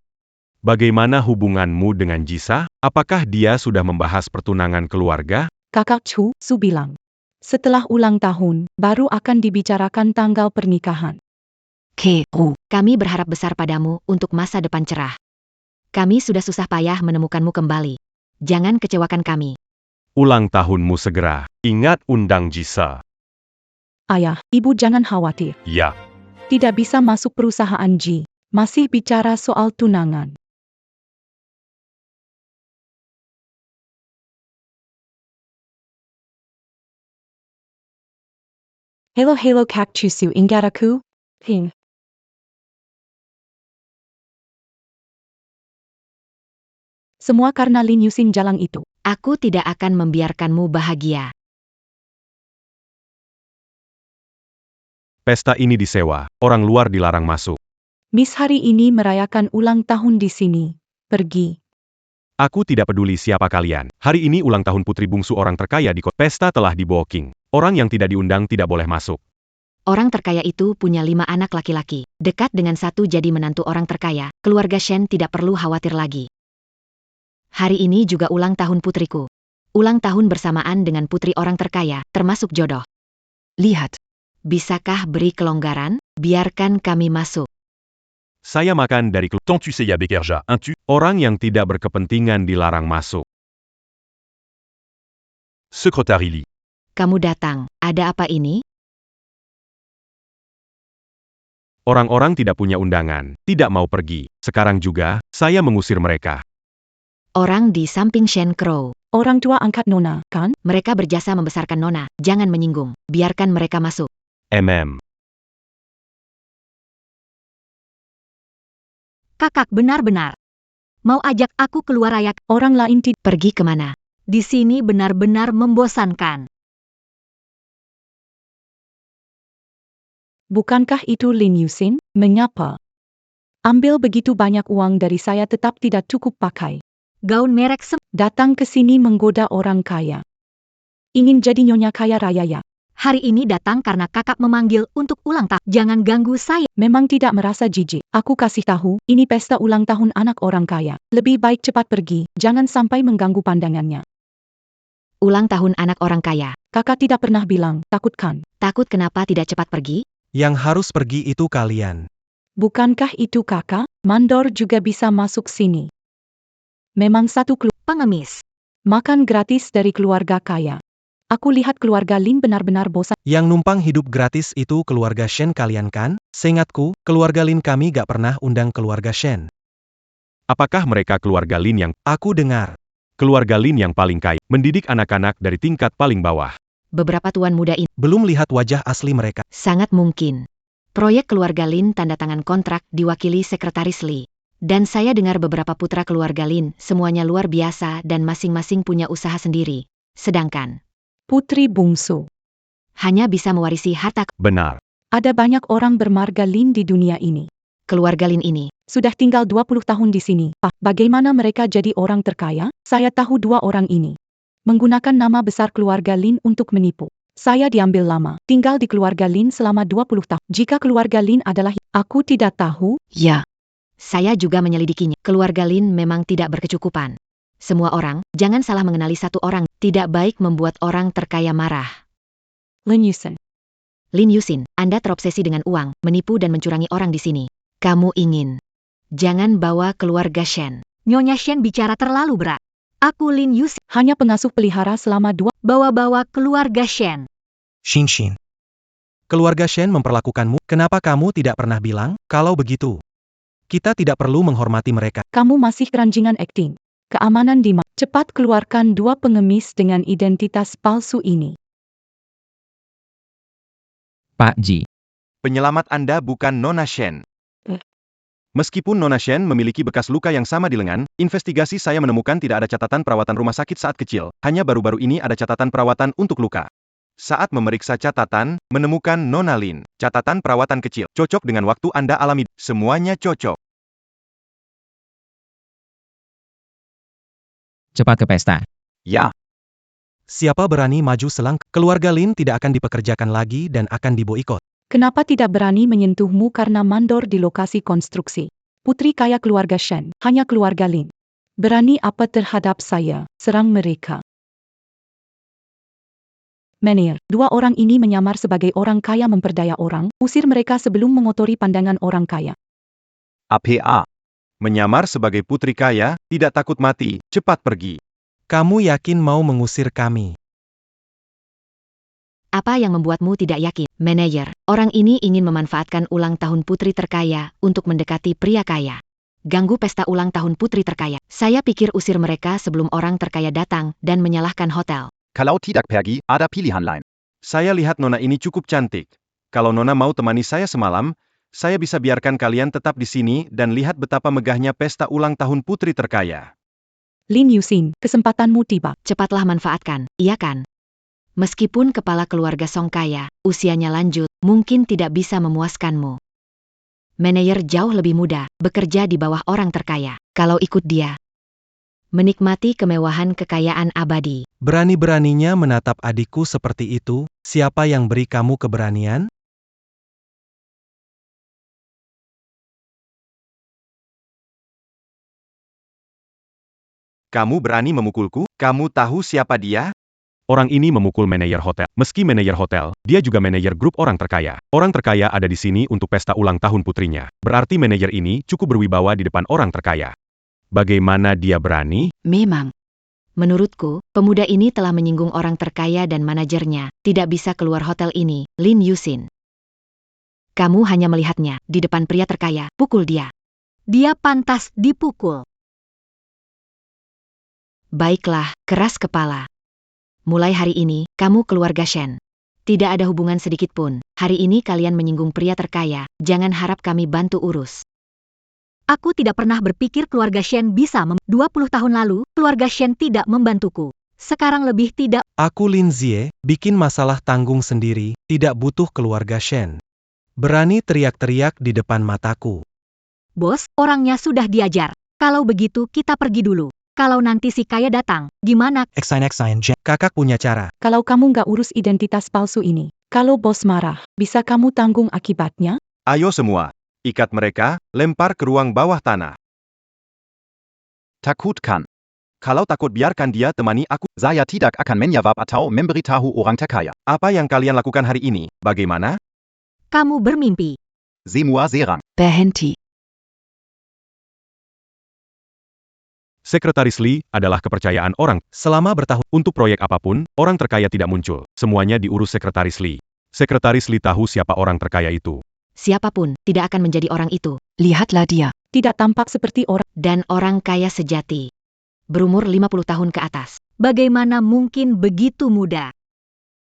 Bagaimana hubunganmu dengan Jisa? Apakah dia sudah membahas pertunangan keluarga? Kakak Chushu bilang. Setelah ulang tahun, baru akan dibicarakan tanggal pernikahan. Keru, kami berharap besar padamu untuk masa depan cerah. Kami sudah susah payah menemukanmu kembali. Jangan kecewakan kami. Ulang tahunmu segera. Ingat undang Jisa. Ayah, ibu jangan khawatir. Ya. Tidak bisa masuk perusahaan Ji. Masih bicara soal tunangan. Halo kaktusu inggaraku. Ping. Semua karena Lin Yusin jalang itu. Aku tidak akan membiarkanmu bahagia. Pesta ini disewa, orang luar dilarang masuk. Miss hari ini merayakan ulang tahun di sini. Pergi. Aku tidak peduli siapa kalian. Hari ini ulang tahun putri bungsu orang terkaya di kota. Pesta telah di-booking. Orang yang tidak diundang tidak boleh masuk. Orang terkaya itu punya 5 anak laki-laki. Dekat dengan satu jadi menantu orang terkaya, keluarga Shen tidak perlu khawatir lagi. Hari ini juga ulang tahun putriku. Ulang tahun bersamaan dengan putri orang terkaya, termasuk jodoh. Lihat. Bisakah beri kelonggaran? Biarkan kami masuk. Saya makan dari Tant tu sais ya Bekerja, un tu. orang yang tidak berkepentingan dilarang masuk. Secretary Lee. Kamu datang. Ada apa ini? Orang-orang tidak punya undangan, tidak mau pergi. Sekarang juga, saya mengusir mereka. Orang di samping Shen Crow. Orang tua angkat Nona, kan? Mereka berjasa membesarkan Nona. Jangan menyinggung. Biarkan mereka masuk. Kakak benar-benar mau ajak aku keluar ayak. Orang lain tidak. Pergi kemana? Di sini benar-benar membosankan. Bukankah itu Lin Yusin? Mengapa? Ambil begitu banyak uang dari saya tetap tidak cukup pakai. Gaun merek Datang ke sini menggoda orang kaya. Ingin jadi nyonya kaya raya ya? hari ini datang karena kakak memanggil untuk ulang tahun. Jangan ganggu saya. Memang tidak merasa jijik. Aku kasih tahu, ini pesta ulang tahun anak orang kaya. Lebih baik cepat pergi, jangan sampai mengganggu pandangannya. Ulang tahun anak orang kaya. Kakak tidak pernah bilang, takut kan? Takut kenapa tidak cepat pergi? Yang harus pergi itu kalian. Bukankah itu kakak? Mandor juga bisa masuk sini. Memang satu Pengemis. makan gratis dari keluarga kaya. Aku lihat keluarga Lin benar-benar bosan. Yang numpang hidup gratis itu keluarga Shen kalian kan? Seingatku, keluarga Lin kami gak pernah undang keluarga Shen. Apakah mereka keluarga Lin yang... Aku dengar. Keluarga Lin yang paling kaya, mendidik anak-anak dari tingkat paling bawah. Beberapa tuan muda ini. Belum lihat wajah asli mereka. Sangat mungkin. Proyek keluarga Lin tanda tangan kontrak diwakili Sekretaris Lee. Dan saya dengar beberapa putra keluarga Lin semuanya luar biasa dan masing-masing punya usaha sendiri. Sedangkan Putri bungsu. hanya bisa mewarisi harta Benar. Ada banyak orang bermarga Lin di dunia ini. keluarga Lin ini. Sudah tinggal 20 tahun di sini. Bagaimana mereka jadi orang terkaya? Saya tahu 2 orang ini. Menggunakan nama besar keluarga Lin untuk menipu. Saya diambil lama. Tinggal di keluarga Lin selama 20 tahun. Jika keluarga Lin adalah... Aku tidak tahu. Ya. Saya juga menyelidikinya. Keluarga Lin memang tidak berkecukupan. Semua orang, jangan salah mengenali satu orang. Tidak baik membuat orang terkaya marah. Lin Yusin. Lin Yusin, Anda terobsesi dengan uang, menipu dan mencurangi orang di sini. Kamu ingin. Jangan bawa keluarga Shen. Nyonya Shen bicara terlalu berat. Aku Lin Yusin. Hanya pengasuh pelihara selama 2... Bawa-bawa keluarga Shen. Shin. Keluarga Shen memperlakukanmu, kenapa kamu tidak pernah bilang, kalau begitu? Kita tidak perlu menghormati mereka. Kamu masih keranjingan akting. Keamanan di mana? Cepat keluarkan 2 pengemis dengan identitas palsu ini. Pak Ji. Penyelamat Anda bukan Nona Shen. Meskipun Nona Shen memiliki bekas luka yang sama di lengan, investigasi saya menemukan tidak ada catatan perawatan rumah sakit saat kecil. Hanya baru-baru ini ada catatan perawatan untuk luka. Saat memeriksa catatan, menemukan Nona Lin. Catatan perawatan kecil. Cocok dengan waktu Anda alami. Semuanya cocok. Cepat ke pesta. Ja. Siapa berani maju selang, keluarga Lin tidak akan dipekerjakan lagi dan akan diboikot. Kenapa tidak berani menyentuhmu karena mandor di lokasi konstruksi? Putri kaya keluarga Shen, hanya keluarga Lin. Berani apa terhadap saya? Serang mereka. Menir, 2 orang ini menyamar sebagai orang kaya memperdaya orang, usir mereka sebelum mengotori pandangan orang kaya. APA. Menyamar sebagai putri kaya, tidak takut mati, cepat pergi. Kamu yakin mau mengusir kami? Apa yang membuatmu tidak yakin? Manajer, orang ini ingin memanfaatkan ulang tahun putri terkaya untuk mendekati pria kaya. Ganggu pesta ulang tahun putri terkaya. Saya pikir usir mereka sebelum orang terkaya datang dan menyalahkan hotel. Kalau tidak pergi, ada pilihan lain. Saya lihat Nona ini cukup cantik. Kalau Nona mau temani saya semalam, saya bisa biarkan kalian tetap di sini dan lihat betapa megahnya pesta ulang tahun putri terkaya. Lin Yusin, kesempatanmu tiba. Cepatlah manfaatkan, iya kan? Meskipun kepala keluarga Song kaya, usianya lanjut, mungkin tidak bisa memuaskanmu. Manajer jauh lebih muda, bekerja di bawah orang terkaya. Kalau ikut dia, menikmati kemewahan kekayaan abadi. Berani-beraninya menatap adikku seperti itu, siapa yang beri kamu keberanian? Kamu berani memukulku? Kamu tahu siapa dia? Orang ini memukul manajer hotel. Meski manajer hotel, dia juga manajer grup orang terkaya. Orang terkaya ada di sini untuk pesta ulang tahun putrinya. Berarti manajer ini cukup berwibawa di depan orang terkaya. Bagaimana dia berani? Memang. Menurutku, pemuda ini telah menyinggung orang terkaya dan manajernya, tidak bisa keluar hotel ini, Lin Yusin. Kamu hanya melihatnya, di depan pria terkaya, pukul dia. Dia pantas dipukul. Baiklah, keras kepala. Mulai hari ini, kamu keluarga Shen. Tidak ada hubungan sedikit pun. Hari ini kalian menyinggung pria terkaya, jangan harap kami bantu urus. Aku tidak pernah berpikir keluarga Shen bisa 20 tahun lalu, keluarga Shen tidak membantuku. Sekarang lebih tidak. Aku Lin Zie, bikin masalah tanggung sendiri, tidak butuh keluarga Shen. Berani teriak-teriak di depan mataku. Bos, orangnya sudah diajar. Kalau begitu kita pergi dulu. Kalau nanti si kaya datang, gimana? Kakak punya cara. Kalau kamu nggak urus identitas palsu ini, kalau bos marah, bisa kamu tanggung akibatnya? Ayo semua, ikat mereka, lempar ke ruang bawah tanah. Takutkan. Kalau takut biarkan dia temani aku. Saya tidak akan menjawab atau memberitahu orang terkaya. Apa yang kalian lakukan hari ini, bagaimana? Kamu bermimpi. Semua serang. Berhenti. Sekretaris Lee adalah kepercayaan orang. Selama bertahun, Untuk proyek apapun, orang terkaya tidak muncul. Semuanya diurus Sekretaris Lee. Sekretaris Lee tahu siapa orang terkaya itu. Siapapun, tidak akan menjadi orang itu. Lihatlah dia. Tidak tampak seperti orang. Dan orang kaya sejati. Berumur 50 tahun ke atas. Bagaimana mungkin begitu muda?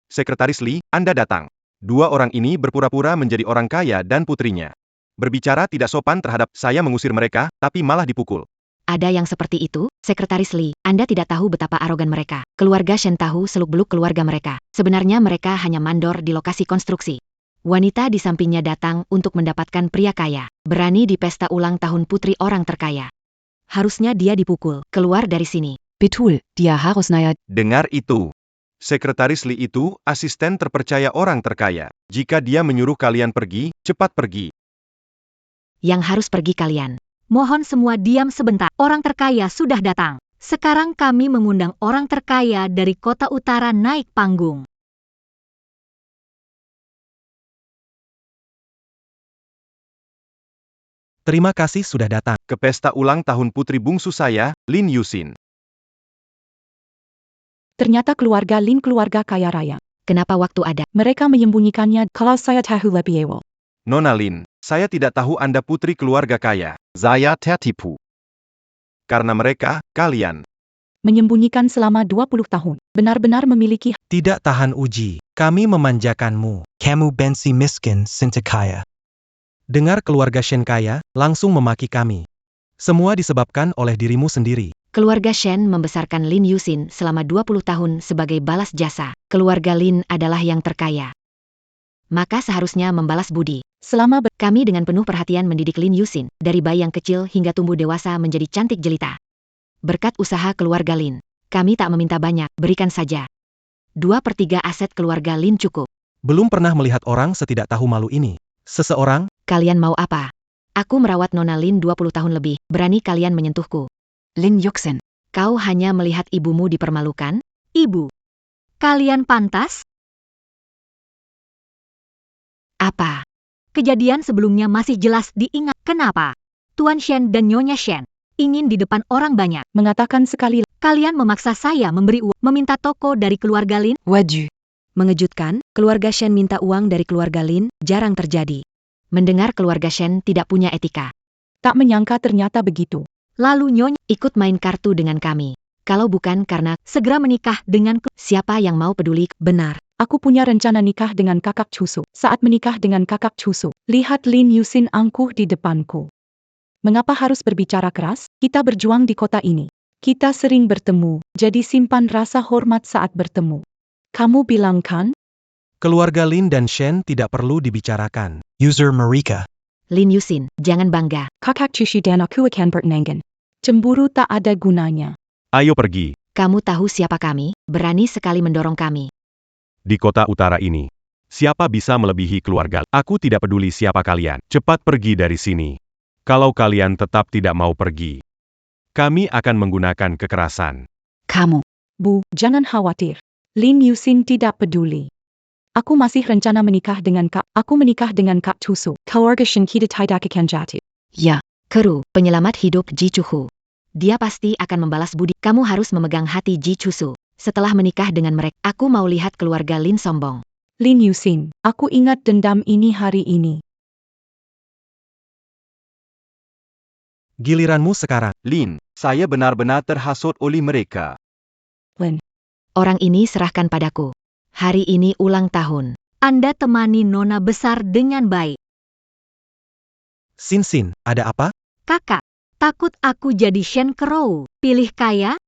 Sekretaris Lee, Anda datang. Dua orang ini berpura-pura menjadi orang kaya dan putrinya. Berbicara tidak sopan terhadap saya mengusir mereka, tapi malah dipukul. Ada yang seperti itu, Sekretaris Lee, Anda tidak tahu betapa arogan mereka. Keluarga Shen tahu seluk-beluk keluarga mereka. Sebenarnya mereka hanya mandor di lokasi konstruksi. Wanita di sampingnya datang untuk mendapatkan pria kaya. Berani di pesta ulang tahun putri orang terkaya. Harusnya dia dipukul. Keluar dari sini. Betul, dia harus naya. Dengar itu. Sekretaris Lee itu asisten terpercaya orang terkaya. Jika dia menyuruh kalian pergi, cepat pergi. Yang harus pergi kalian. Mohon semua diam sebentar. Orang terkaya sudah datang. Sekarang kami mengundang orang terkaya dari kota utara naik panggung. terima kasih sudah datang. Ke pesta ulang tahun putri bungsu saya, Lin Yusin. Ternyata keluarga Lin keluarga kaya raya. Kenapa waktu ada? Mereka menyembunyikannya. Kalau saya tahu lebih awal. Nona Lin, saya tidak tahu Anda putri keluarga kaya. Saya tertipu. Karena mereka, kalian. Menyembunyikan selama 20 tahun. Benar-benar memiliki. Tidak tahan uji. Kami memanjakanmu. Kamu bensi miskin, sinta kaya. Dengar keluarga Shen kaya, langsung memaki kami. Semua disebabkan oleh dirimu sendiri. Keluarga Shen membesarkan Lin Yusin selama 20 tahun sebagai balas jasa. Keluarga Lin adalah yang terkaya. Maka seharusnya membalas budi. Selama Kami dengan penuh perhatian mendidik Lin Yusin, dari bayi yang kecil hingga tumbuh dewasa menjadi cantik jelita. Berkat usaha keluarga Lin, kami tak meminta banyak, berikan saja. 2/3 aset keluarga Lin cukup. Belum pernah melihat orang setidak tahu malu ini. Seseorang, Kalian mau apa? Aku merawat Nona Lin 20 tahun lebih, berani kalian menyentuhku. Lin Yuxin, kau hanya melihat ibumu dipermalukan? Ibu, kalian pantas? Apa? Kejadian sebelumnya masih jelas diingat. Kenapa? Tuan Shen dan Nyonya Shen ingin di depan orang banyak. mengatakan sekali. Kalian memaksa saya memberi uang, meminta toko dari keluarga Lin. Waju. Mengejutkan, keluarga Shen minta uang dari keluarga Lin, jarang terjadi. Mendengar keluarga Shen tidak punya etika. Tak menyangka ternyata begitu. Lalu Nyonya Ikut main kartu dengan kami. Kalau bukan karena segera menikah denganku. siapa yang mau peduli? Benar. Aku punya rencana nikah dengan kakak cucu. Saat menikah dengan kakak cucu, lihat Lin Yusin angkuh di depanku. Mengapa harus berbicara keras? Kita berjuang di kota ini. Kita sering bertemu, jadi simpan rasa hormat saat bertemu. Kamu bilang kan? Keluarga Lin dan Shen tidak perlu dibicarakan. User Marika. Lin Yusin, jangan bangga. Kakak cucu dan aku akan bertengger. Cemburu tak ada gunanya. Ayo pergi. Kamu tahu siapa kami, berani sekali mendorong kami. Di kota utara ini. Siapa bisa melebihi keluarga? Aku tidak peduli siapa kalian. Cepat pergi dari sini. Kalau kalian tetap tidak mau pergi, kami akan menggunakan kekerasan. Kamu. Bu, jangan khawatir. Lin Yusin tidak peduli. Aku masih rencana menikah dengan Kak. Aku menikah dengan Kak cucu. Keluarga Shen kita tidak akan jatuh. Ya, Kru, penyelamat hidup Ji Chuhu. Dia pasti akan membalas budi. Kamu harus memegang hati Ji Chusu. Setelah menikah dengan mereka, aku mau lihat keluarga Lin sombong. Lin Yusin, aku ingat dendam ini hari ini. Giliranmu sekarang. Lin, saya benar-benar terhasut oleh mereka. Lin. Orang ini serahkan padaku. Hari ini ulang tahun. Anda temani nona besar dengan baik. Sin, ada apa? Kakak, takut aku jadi Shen Crow. Pilih kaya?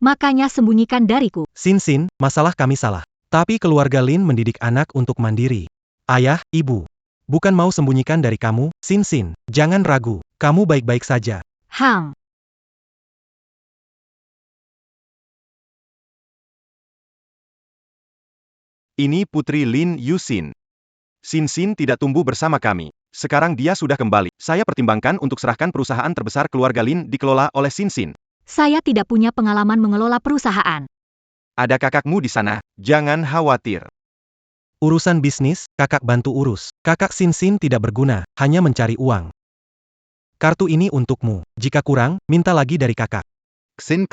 Makanya sembunyikan dariku. Sin, masalah kami salah. Tapi keluarga Lin mendidik anak untuk mandiri. Ayah, ibu. Bukan mau sembunyikan dari kamu, Sin. Jangan ragu, kamu baik-baik saja. Hang. Ini Putri Lin Yusin. Sin tidak tumbuh bersama kami. Sekarang dia sudah kembali. Saya pertimbangkan untuk serahkan perusahaan terbesar keluarga Lin dikelola oleh Sin. Saya tidak punya pengalaman mengelola perusahaan. Ada kakakmu di sana, jangan khawatir. Urusan bisnis, kakak bantu urus. Kakak Sin tidak berguna, hanya mencari uang. Kartu ini untukmu. Jika kurang, minta lagi dari kakak. Xin.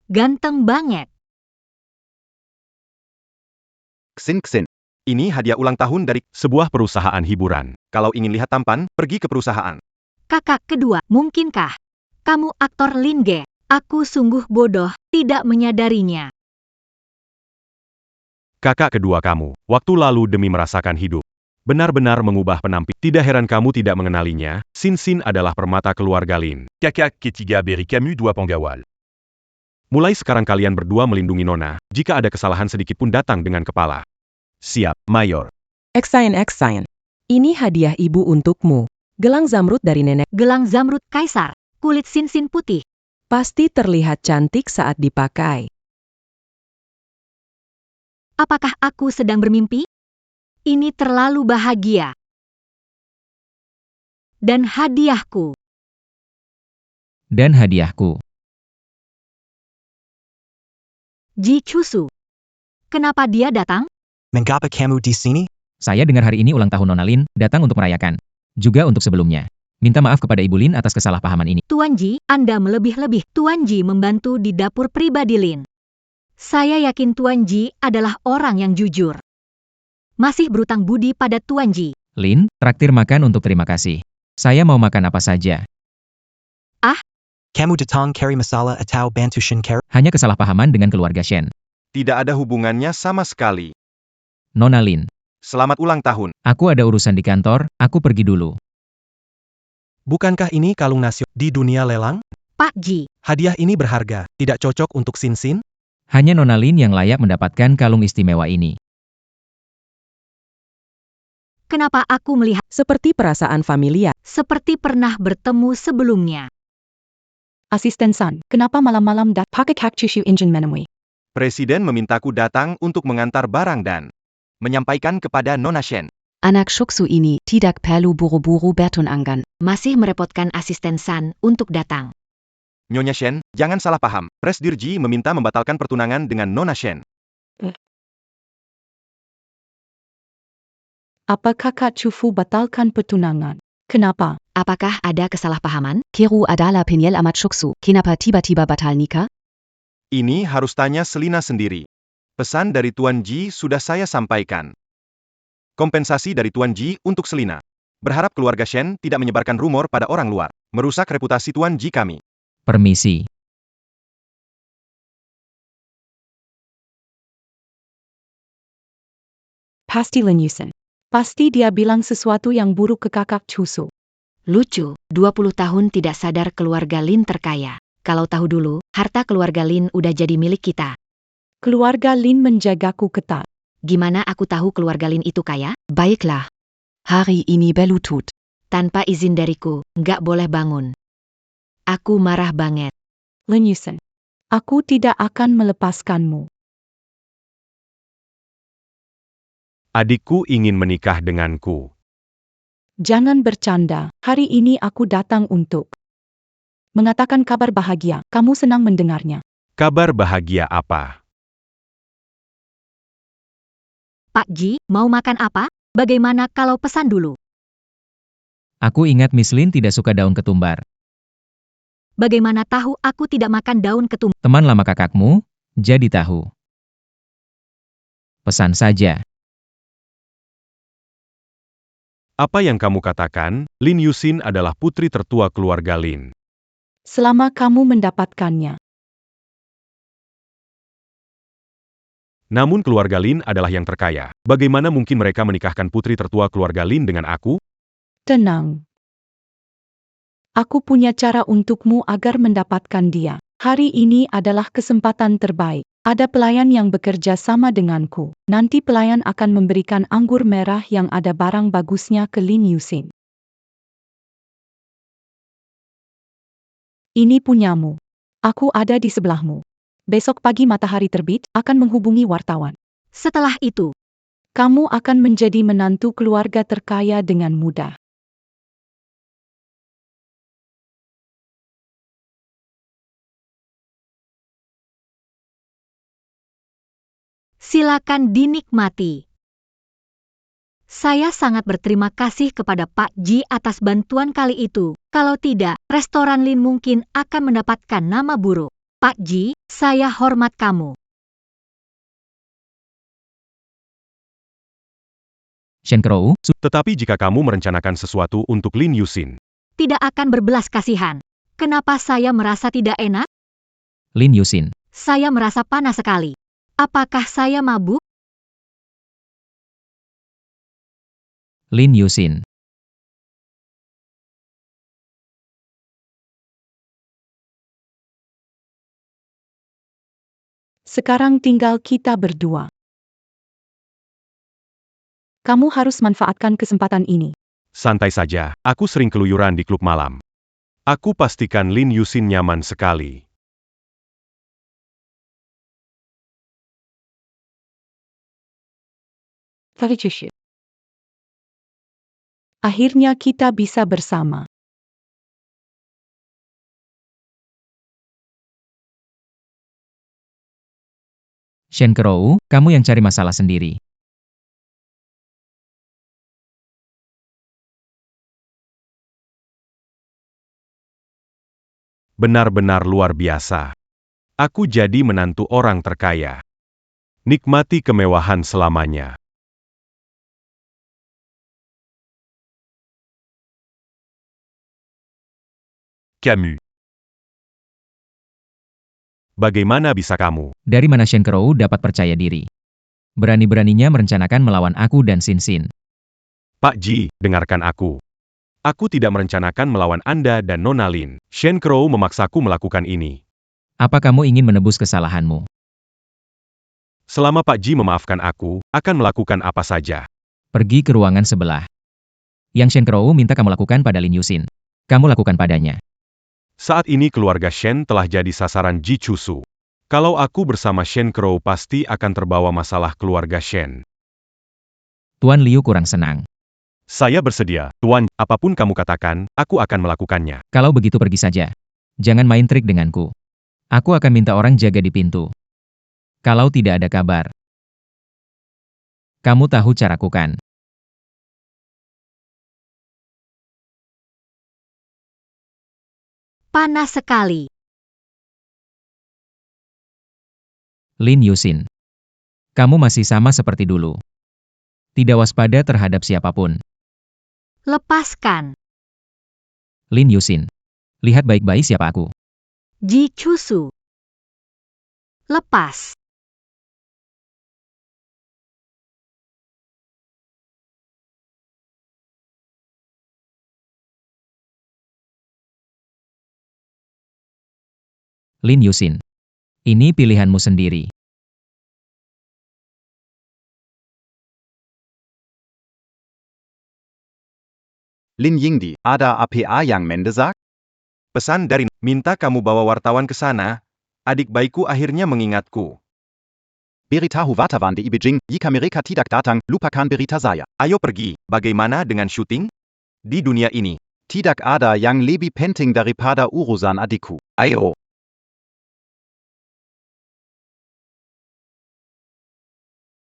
Ganteng banget. Xin. Ini hadiah ulang tahun dari Sebuah perusahaan hiburan. kalau ingin lihat tampan, pergi ke perusahaan. Kakak kedua, mungkinkah? Kamu aktor Lin Ge. Aku sungguh bodoh, tidak menyadarinya. Kakak kedua kamu, waktu lalu demi merasakan hidup. Benar-benar mengubah penampilan. Tidak heran kamu tidak mengenalinya, Sin adalah permata keluarga Lin. Kakak ketiga beri kamu dua penggawal. Mulai sekarang kalian berdua melindungi Nona, jika ada kesalahan sedikit pun datang dengan kepala. Siap, Mayor. Eksayen. Ini hadiah ibu untukmu. Gelang zamrud dari nenek. Gelang zamrud kaisar, kulit Sin putih. Pasti terlihat cantik saat dipakai. Apakah aku sedang bermimpi? Ini terlalu bahagia. Dan hadiahku. Ji Chusu. Kenapa dia datang? Mengapa kamu di sini? Saya dengar hari ini ulang tahun Nona Lin, datang untuk merayakan. Juga untuk sebelumnya. Minta maaf kepada Ibu Lin atas kesalahpahaman ini. Tuan Ji, Anda melebih-lebih. Tuan Ji membantu di dapur pribadi Lin. Saya yakin Tuan Ji adalah orang yang jujur. Masih berutang budi pada Tuan Ji. Lin, traktir makan untuk terima kasih. Saya mau makan apa saja. Kamu datang cari masalah atau bantu Shen cari? Hanya kesalahpahaman dengan keluarga Shen. Tidak ada hubungannya sama sekali. Nona Lin, Selamat ulang tahun. aku ada urusan di kantor, aku pergi dulu. Bukankah ini kalung nasional di dunia lelang? Pak Ji, Hadiah ini berharga, tidak cocok untuk Sin? Hanya Nona Lin yang layak mendapatkan kalung istimewa ini. kenapa aku melihat Seperti perasaan familiar. seperti pernah bertemu sebelumnya? Asisten San, kenapa malam-malam pakai kak cucu engine menemui? Presiden memintaku datang untuk mengantar barang dan menyampaikan kepada Nona Shen. Anak Shuksu ini tidak perlu buru-buru bertunangan. Masih merepotkan asisten San untuk datang. Nyonya Shen, jangan salah paham. Presdir Ji meminta membatalkan pertunangan dengan Nona Shen. Apakah Kak Chufu batalkan pertunangan? Kenapa? Apakah ada kesalahpahaman? Kiru adalah penyel amat Shuksu. Kenapa tiba-tiba batal nikah? Ini harus tanya Selina sendiri. Pesan dari Tuan Ji sudah saya sampaikan. Kompensasi dari Tuan Ji untuk Selina. Berharap keluarga Shen tidak menyebarkan rumor pada orang luar. Merusak reputasi Tuan Ji kami. Permisi. Pasti Lin Yusin. Pasti dia bilang sesuatu yang buruk ke kakak cucu. Lucu, 20 tahun tidak sadar keluarga Lin terkaya. Kalau tahu dulu, harta keluarga Lin udah jadi milik kita. Keluarga Lin menjagaku ketat. Gimana aku tahu keluarga Lin itu kaya? Baiklah, Hari ini belutut. tanpa izin dariku, nggak boleh bangun. Aku marah banget. Lin Yusin. Aku tidak akan melepaskanmu. Adikku ingin menikah denganku. Jangan bercanda, hari ini aku datang untuk mengatakan kabar bahagia. Kamu senang mendengarnya. Kabar bahagia apa? Pak Ji, mau makan apa? Bagaimana kalau pesan dulu? Aku ingat Miss Lin tidak suka daun ketumbar. Bagaimana tahu aku tidak makan daun ketumbar? Teman lama kakakmu, jadi tahu. Pesan saja. Apa yang kamu katakan, Lin Yusin adalah putri tertua keluarga Lin. Selama kamu mendapatkannya. Namun keluarga Lin adalah yang terkaya. Bagaimana mungkin mereka menikahkan putri tertua keluarga Lin dengan aku? Tenang. Aku punya cara untukmu agar mendapatkan dia. Hari ini adalah kesempatan terbaik. Ada pelayan yang bekerja sama denganku. Nanti pelayan akan memberikan anggur merah yang ada barang bagusnya ke Lin Yusin. Ini punyamu. Aku ada di sebelahmu. Besok pagi matahari terbit, akan menghubungi wartawan. Setelah itu, Kamu akan menjadi menantu keluarga terkaya dengan mudah. silakan dinikmati. Saya sangat berterima kasih kepada Pak Ji atas bantuan kali itu. Kalau tidak, restoran Lin mungkin akan mendapatkan nama buruk. Pak Ji, saya hormat kamu. Shen Crow, Tetapi jika kamu merencanakan sesuatu untuk Lin Yusin, Tidak akan berbelas kasihan. Kenapa saya merasa tidak enak? Lin Yusin. Saya merasa panas sekali. Apakah saya mabuk? Lin Yusin. Sekarang tinggal kita berdua. Kamu harus manfaatkan kesempatan ini. santai saja, aku sering keluyuran di klub malam. Aku pastikan Lin Yusin nyaman sekali. Akhirnya kita bisa bersama. Shen Crow, kamu yang cari masalah sendiri. Benar-benar luar biasa. Aku jadi menantu orang terkaya. Nikmati kemewahan selamanya. Camus. Bagaimana bisa kamu? Dari mana Shen Crow dapat percaya diri? Berani-beraninya merencanakan melawan aku dan Xin Xin. Pak Ji, dengarkan aku. Aku tidak merencanakan melawan Anda dan Nona Lin. Shen Crow memaksaku melakukan ini. Apa kamu ingin menebus kesalahanmu? Selama Pak Ji memaafkan aku, akan melakukan apa saja. Pergi ke ruangan sebelah. Yang Shen Crow minta kamu lakukan pada Lin Yusin. Kamu lakukan padanya. Saat ini keluarga Shen telah jadi sasaran Ji Cusu. Kalau aku bersama Shen Crow pasti akan terbawa masalah keluarga Shen. Tuan Liu kurang senang. Saya bersedia, Tuan, apapun kamu katakan, aku akan melakukannya. Kalau begitu pergi saja. Jangan main trik denganku. Aku akan minta orang jaga di pintu. Kalau tidak ada kabar. Kamu tahu caraku kan? Panas sekali. Lin Yusin. Kamu masih sama seperti dulu. Tidak waspada terhadap siapapun. Lepaskan. Lin Yusin. Lihat baik-baik siapa aku. Ji Chusu. Lepas. Lin Yusin. Ini pilihanmu sendiri. Lin Yingdi, ada apa yang mendesak? Pesan dari minta kamu bawa wartawan ke sana. Adik bayiku akhirnya mengingatku. Beritahu wartawan di Beijing, jika mereka tidak datang, lupakan berita saya. Ayo pergi. Bagaimana dengan syuting? Di dunia ini, Tidak ada yang lebih penting daripada urusan adikku. Ayo.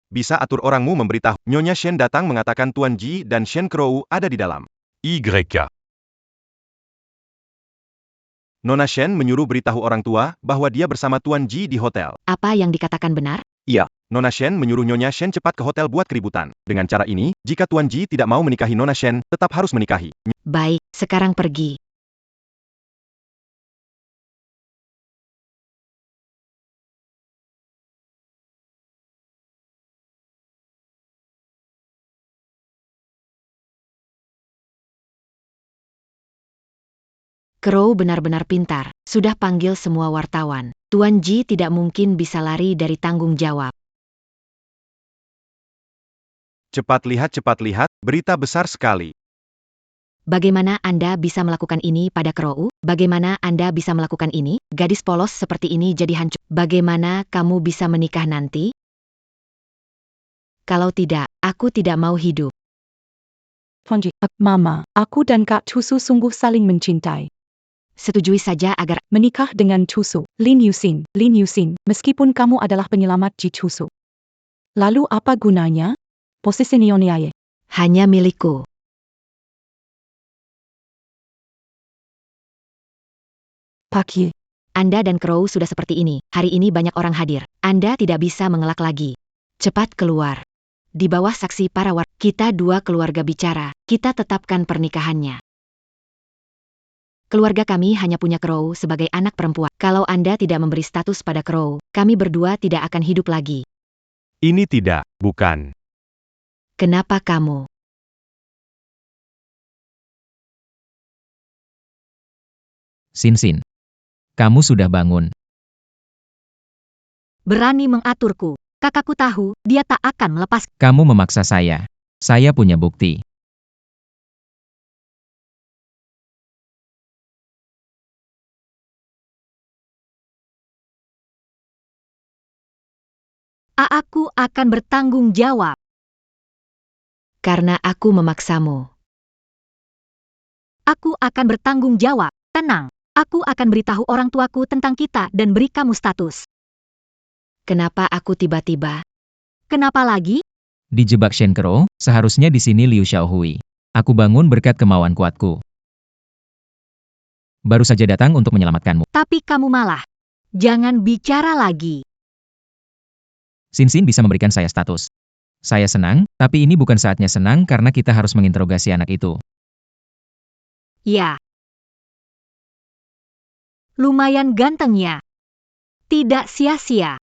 bisa atur orangmu memberitahu. Nyonya Shen datang mengatakan Tuan Ji dan Shen Crow ada di dalam. YK. Nona Shen menyuruh beritahu orang tua bahwa dia bersama Tuan Ji di hotel. Apa yang dikatakan benar? Nona Shen menyuruh Nyonya Shen cepat ke hotel buat keributan. Dengan cara ini, jika Tuan Ji tidak mau menikahi Nona Shen, tetap harus menikahi. Baik, sekarang pergi. Crow benar-benar pintar, sudah panggil semua wartawan. Tuan Ji tidak mungkin bisa lari dari tanggung jawab. Cepat lihat, berita besar sekali. Bagaimana Anda bisa melakukan ini pada Crow? Bagaimana Anda bisa melakukan ini? Gadis polos seperti ini jadi hancur. Bagaimana kamu bisa menikah nanti? Kalau tidak, aku tidak mau hidup. Fonji, Mama, aku dan Kak Chusu sungguh saling mencintai. Setujui saja agar Menikah dengan Chusu, Lin Yusin, meskipun kamu adalah penyelamat Ji Chusu. Lalu apa gunanya? Posisi Nyonya hanya milikku. Pak Ye. Anda dan Crow sudah seperti ini. Hari ini banyak orang hadir. Anda tidak bisa mengelak lagi. Cepat keluar. Di bawah saksi para kita dua keluarga bicara. Kita tetapkan pernikahannya. Keluarga kami hanya punya Crow sebagai anak perempuan. Kalau Anda tidak memberi status pada Crow, kami berdua tidak akan hidup lagi. Ini tidak, bukan. Kenapa kamu? Sin. Kamu sudah bangun. Berani mengaturku. Kakakku tahu, dia tak akan melepas. Kamu memaksa saya. Saya punya bukti. Aku akan bertanggung jawab. Karena aku memaksamu. Aku akan bertanggung jawab. Tenang. Aku akan beritahu orang tuaku tentang kita dan beri kamu status. Kenapa aku tiba-tiba? Kenapa lagi? Dijebak Shen Crow, seharusnya di sini Liu Xiaohui. Aku bangun berkat kemauan kuatku. Baru saja datang untuk menyelamatkanmu. Tapi kamu malah. Jangan bicara lagi. Sin bisa memberikan saya status. Saya senang, tapi ini bukan saatnya senang karena kita harus menginterogasi anak itu. Ya. Lumayan gantengnya. Tidak sia-sia.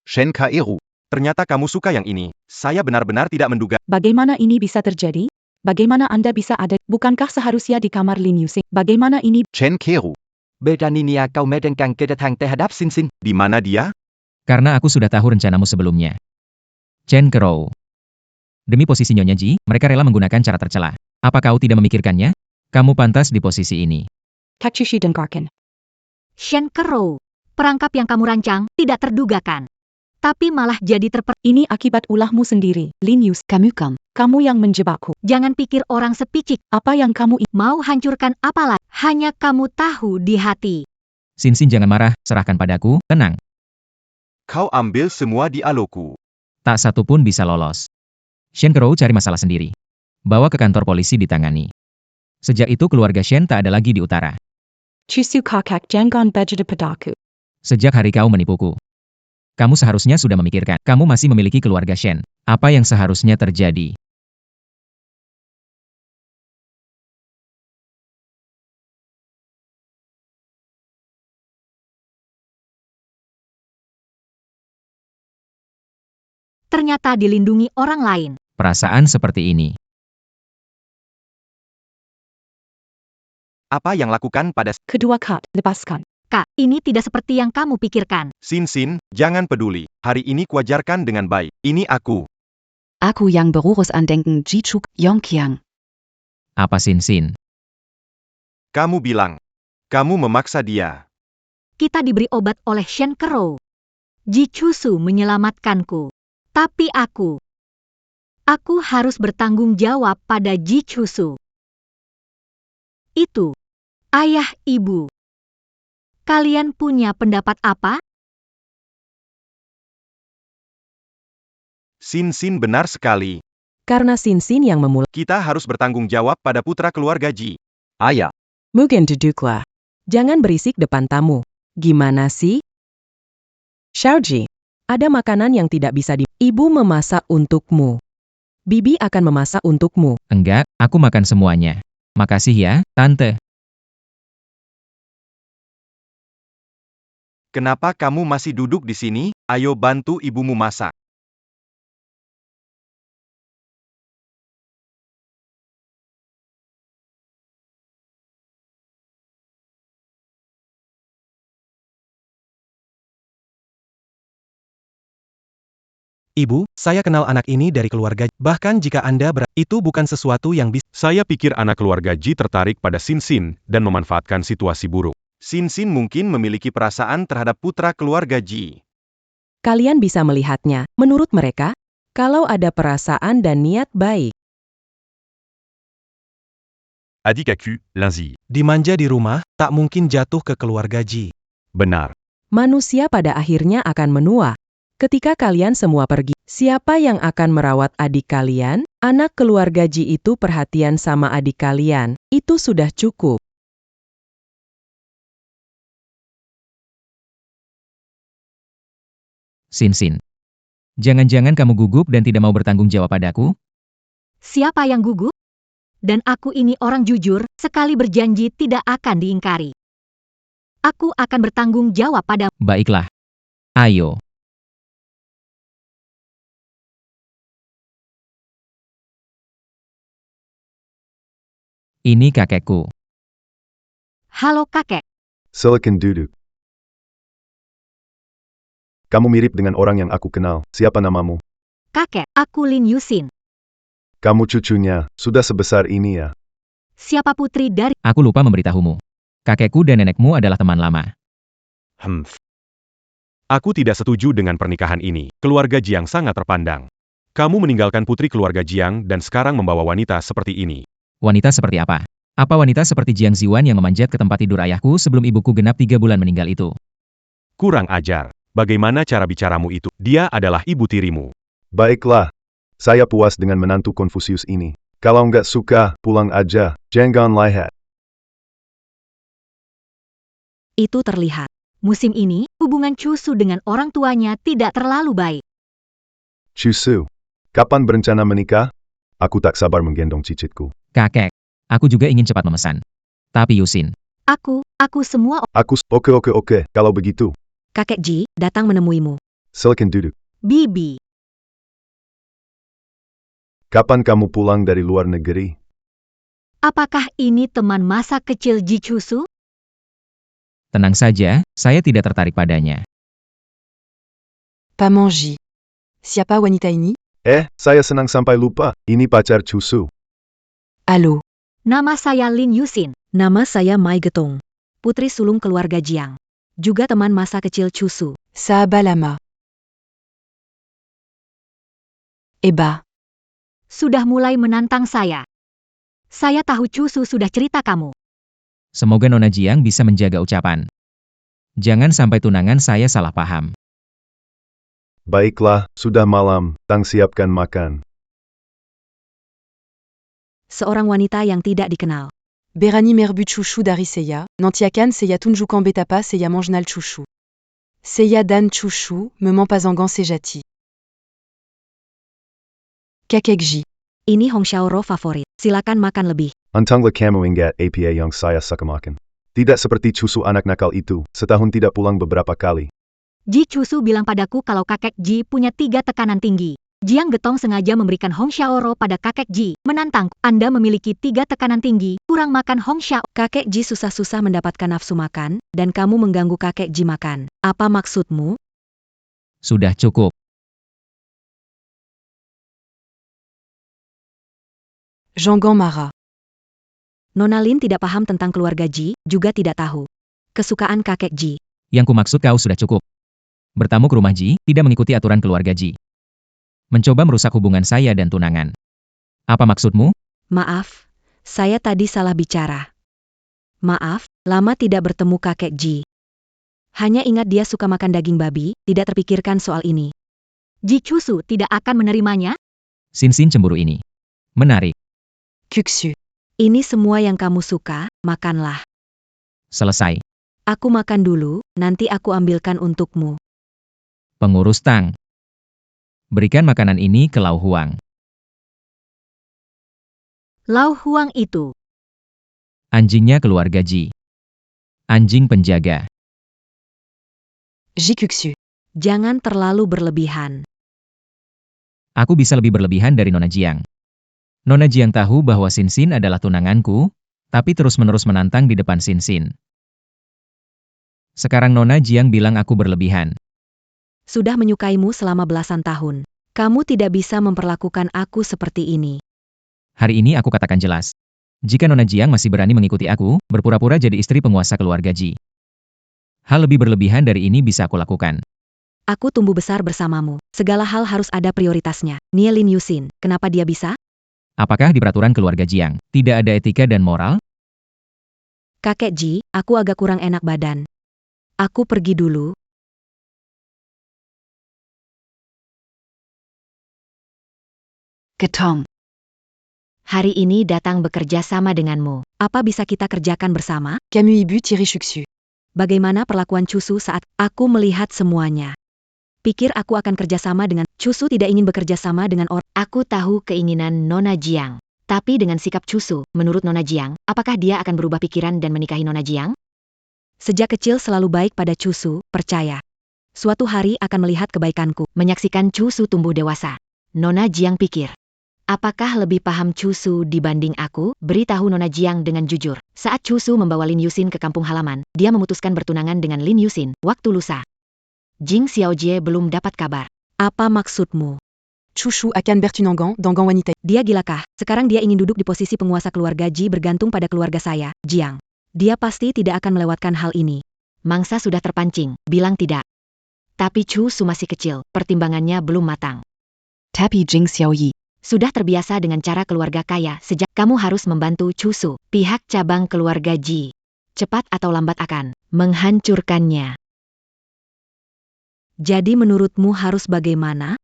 Shen Kaeru. Ternyata kamu suka yang ini. Saya benar-benar tidak menduga. Bagaimana ini bisa terjadi? Bagaimana Anda bisa ada? Bukankah seharusnya di kamar Lin Yusin? Bagaimana ini? Chen Keru. Beraninya kau menekan kedatangan terhadap Sin. Di mana dia? Karena aku sudah tahu rencanamu sebelumnya. Chen Crow. Demi posisi Nyonya Ji, mereka rela menggunakan cara tercela. Apa kau tidak memikirkannya? Kamu pantas di posisi ini. Takchushi dengarkan. Shen Crow. Perangkap yang kamu rancang tidak terdugakan. Tapi malah jadi Ini akibat ulahmu sendiri, Lin Yus. Kamu yang menjebakku. Jangan pikir orang sepicik. Apa yang kamu mau hancurkan apalah. Hanya kamu tahu di hati. Sin jangan marah, serahkan padaku, tenang. Kau ambil semua dialogku. Tak satu pun bisa lolos. Shen Crow cari masalah sendiri. Bawa ke kantor polisi ditangani. Sejak itu keluarga Shen tak ada lagi di utara. Chusu kakak jangan bejada padaku. Sejak hari kau menipuku. Kamu seharusnya sudah memikirkan. Kamu masih memiliki keluarga Shen. Apa yang seharusnya terjadi? Ternyata dilindungi orang lain. Perasaan seperti ini. Apa yang lakukan pada Kedua Kat, lepaskan. Kak, ini tidak seperti yang kamu pikirkan. Sin, jangan peduli. Hari ini kuajarkan dengan baik. Ini aku. Aku yang Berurusandenken Jichuk Yongqiang. Apa Sin? Kamu bilang. Kamu memaksa dia. Kita diberi obat oleh Shen Crow. Ji Chusu menyelamatkanku. Tapi aku harus bertanggung jawab pada Ji Chusu. Itu, ayah ibu. Kalian punya pendapat apa? Sin benar sekali. Karena Sin yang memulai. Kita harus bertanggung jawab pada putra keluarga Ji. Ayah. Mungkin duduklah. Jangan berisik depan tamu. Gimana sih? Xiaoji, ada makanan yang tidak bisa di... Ibu memasak untukmu. Bibi akan memasak untukmu. Enggak, aku makan semuanya. Makasih ya, Tante. Kenapa kamu masih duduk di sini? Ayo bantu ibumu masak. Ibu, saya kenal anak ini dari keluarga. Bahkan jika Anda itu bukan sesuatu yang bisa. Saya pikir anak keluarga Ji tertarik pada Sin dan memanfaatkan situasi buruk. Sin mungkin memiliki perasaan terhadap putra keluarga Ji. Kalian bisa melihatnya. Menurut mereka, kalau ada perasaan dan niat baik. Adikaku, Linzi. Dimanja di rumah, tak mungkin jatuh ke keluarga Ji. Benar. Manusia pada akhirnya akan menua. Ketika kalian semua pergi, siapa yang akan merawat adik kalian? Anak keluarga Ji itu perhatian sama adik kalian. Itu sudah cukup. Sin. Jangan-jangan kamu gugup dan tidak mau bertanggung jawab padaku? Siapa yang gugup? Dan aku ini orang jujur, sekali berjanji tidak akan diingkari. Aku akan bertanggung jawab pada... Baiklah. Ayo. Ini kakekku. Halo kakek. Silakan duduk. Kamu mirip dengan orang yang aku kenal. Siapa namamu? Kakek, aku Lin Yusin. Kamu cucunya, sudah sebesar ini ya? Siapa putri dari... Aku lupa memberitahumu. Kakekku dan nenekmu adalah teman lama. Aku tidak setuju dengan pernikahan ini. Keluarga Jiang sangat terpandang. Kamu meninggalkan putri keluarga Jiang dan sekarang membawa wanita seperti ini. Wanita seperti apa? Apa wanita seperti Jiang Ziwan yang memanjat ke tempat tidur ayahku sebelum ibuku genap 3 bulan meninggal itu? Kurang ajar. Bagaimana cara bicaramu itu? Dia adalah ibu tirimu. Baiklah. Saya puas dengan menantu Konfusius ini. Kalau nggak suka, pulang aja. Jangan lihat. Itu terlihat. Musim ini, hubungan Chusu dengan orang tuanya tidak terlalu baik. Chusu, kapan berencana menikah? Aku tak sabar menggendong cicitku. Kakek, aku juga ingin cepat memesan. Tapi Yusin. Aku semua... Oke. Kalau begitu. Kakek Ji, datang menemuimu. Silakan duduk. Bibi. Kapan kamu pulang dari luar negeri? Apakah ini teman masa kecil Ji Chusu? Tenang saja, saya tidak tertarik padanya. Paman Ji. Siapa wanita ini? Saya senang sampai lupa. Ini pacar Chusu. Halo. Nama saya Lin Yusin. Nama saya Mai Getong. Putri sulung keluarga Jiang. Juga teman masa kecil Chusu. Sahabat lama. Eba. Sudah mulai menantang saya. Saya tahu Chusu sudah cerita kamu. Semoga Nona Jiang bisa menjaga ucapan. Jangan sampai tunangan saya salah paham. Baiklah, sudah malam. Tang siapkan makan. Seorang wanita yang tidak dikenal. Berani merbut chouchou dari saya, nantiakan saya tunjukkan betapa saya mengenal chouchou. Seyadan Chushu, me ment pas engan sejati. Kakekji. Ini Hong Xiaoro favorit. Silakan makan lebih. Untunglah kamu ingat apa yang saya suka makan. Tidak seperti cusu anak nakal itu, setahun tidak pulang beberapa kali. Ji Cusu bilang padaku kalau kakek Ji punya 3 tekanan tinggi. Jiang Getong sengaja memberikan Hong Xiaoro pada kakek Ji, menantang, Anda memiliki 3 tekanan tinggi, kurang makan Hong Xiao. Kakek Ji susah-susah mendapatkan nafsu makan, dan kamu mengganggu kakek Ji makan. Apa maksudmu? Sudah cukup. Jeonggan marah. Nona Lin tidak paham tentang keluarga Ji, juga tidak tahu kesukaan kakek Ji. Yang kumaksud kau sudah cukup. Bertamu ke rumah Ji, tidak mengikuti aturan keluarga Ji. Mencoba merusak hubungan saya dan tunangan. Apa maksudmu? Maaf, saya tadi salah bicara. Maaf, lama tidak bertemu kakek Ji. Hanya ingat dia suka makan daging babi, tidak terpikirkan soal ini. Ji Cusu tidak akan menerimanya? Sin cemburu ini. Menarik. Kuksu. Ini semua yang kamu suka, makanlah. Selesai. Aku makan dulu, nanti aku ambilkan untukmu. Pengurus Tang. Berikan makanan ini ke Lau Huang. Lau Huang itu. Anjingnya keluarga Ji. Anjing penjaga. Jikuksu. Jangan terlalu berlebihan. Aku bisa lebih berlebihan dari Nona Jiang. Nona Jiang tahu bahwa Sin adalah tunanganku, tapi terus-menerus menantang di depan Sin. Sekarang Nona Jiang bilang aku berlebihan. Sudah menyukaimu selama belasan tahun. Kamu tidak bisa memperlakukan aku seperti ini. Hari ini aku katakan jelas. Jika Nona Jiang masih berani mengikuti aku, berpura-pura jadi istri penguasa keluarga Ji. Hal lebih berlebihan dari ini bisa aku lakukan. Aku tumbuh besar bersamamu. Segala hal harus ada prioritasnya. Nie Lin Yusin, kenapa dia bisa? Apakah di peraturan keluarga Jiang tidak ada etika dan moral? Kakek Ji, aku agak kurang enak badan. Aku pergi dulu. Getong. Hari ini datang bekerja sama denganmu. Apa bisa kita kerjakan bersama? Kamu ibu tiri shuksu. Bagaimana perlakuan Cusu saat aku melihat semuanya? Pikir aku akan kerjasama dengan Cusu tidak ingin bekerja sama dengan orang. Aku tahu keinginan Nona Jiang. Tapi dengan sikap Cusu, menurut Nona Jiang, apakah dia akan berubah pikiran dan menikahi Nona Jiang? Sejak kecil selalu baik pada Cusu, percaya. Suatu hari akan melihat kebaikanku. Menyaksikan Cusu tumbuh dewasa. Nona Jiang pikir. Apakah lebih paham Cusu dibanding aku? Beritahu Nona Jiang dengan jujur. Saat Cusu membawa Lin Yusin ke kampung halaman, dia memutuskan bertunangan dengan Lin Yusin, waktu lusa. Jing Xiaojie belum dapat kabar. Apa maksudmu? Chushu akan bertunangan dengan wanita. Dia gilakah? Sekarang dia ingin duduk di posisi penguasa keluarga Ji bergantung pada keluarga saya, Jiang. Dia pasti tidak akan melewatkan hal ini. Mangsa sudah terpancing, bilang tidak. Tapi Cusu masih kecil, pertimbangannya belum matang. Tapi Jing Xiaoyi. Sudah terbiasa dengan cara keluarga kaya sejak kamu harus membantu Cusu, pihak cabang keluarga Ji. Cepat atau lambat akan menghancurkannya. Jadi menurutmu harus bagaimana?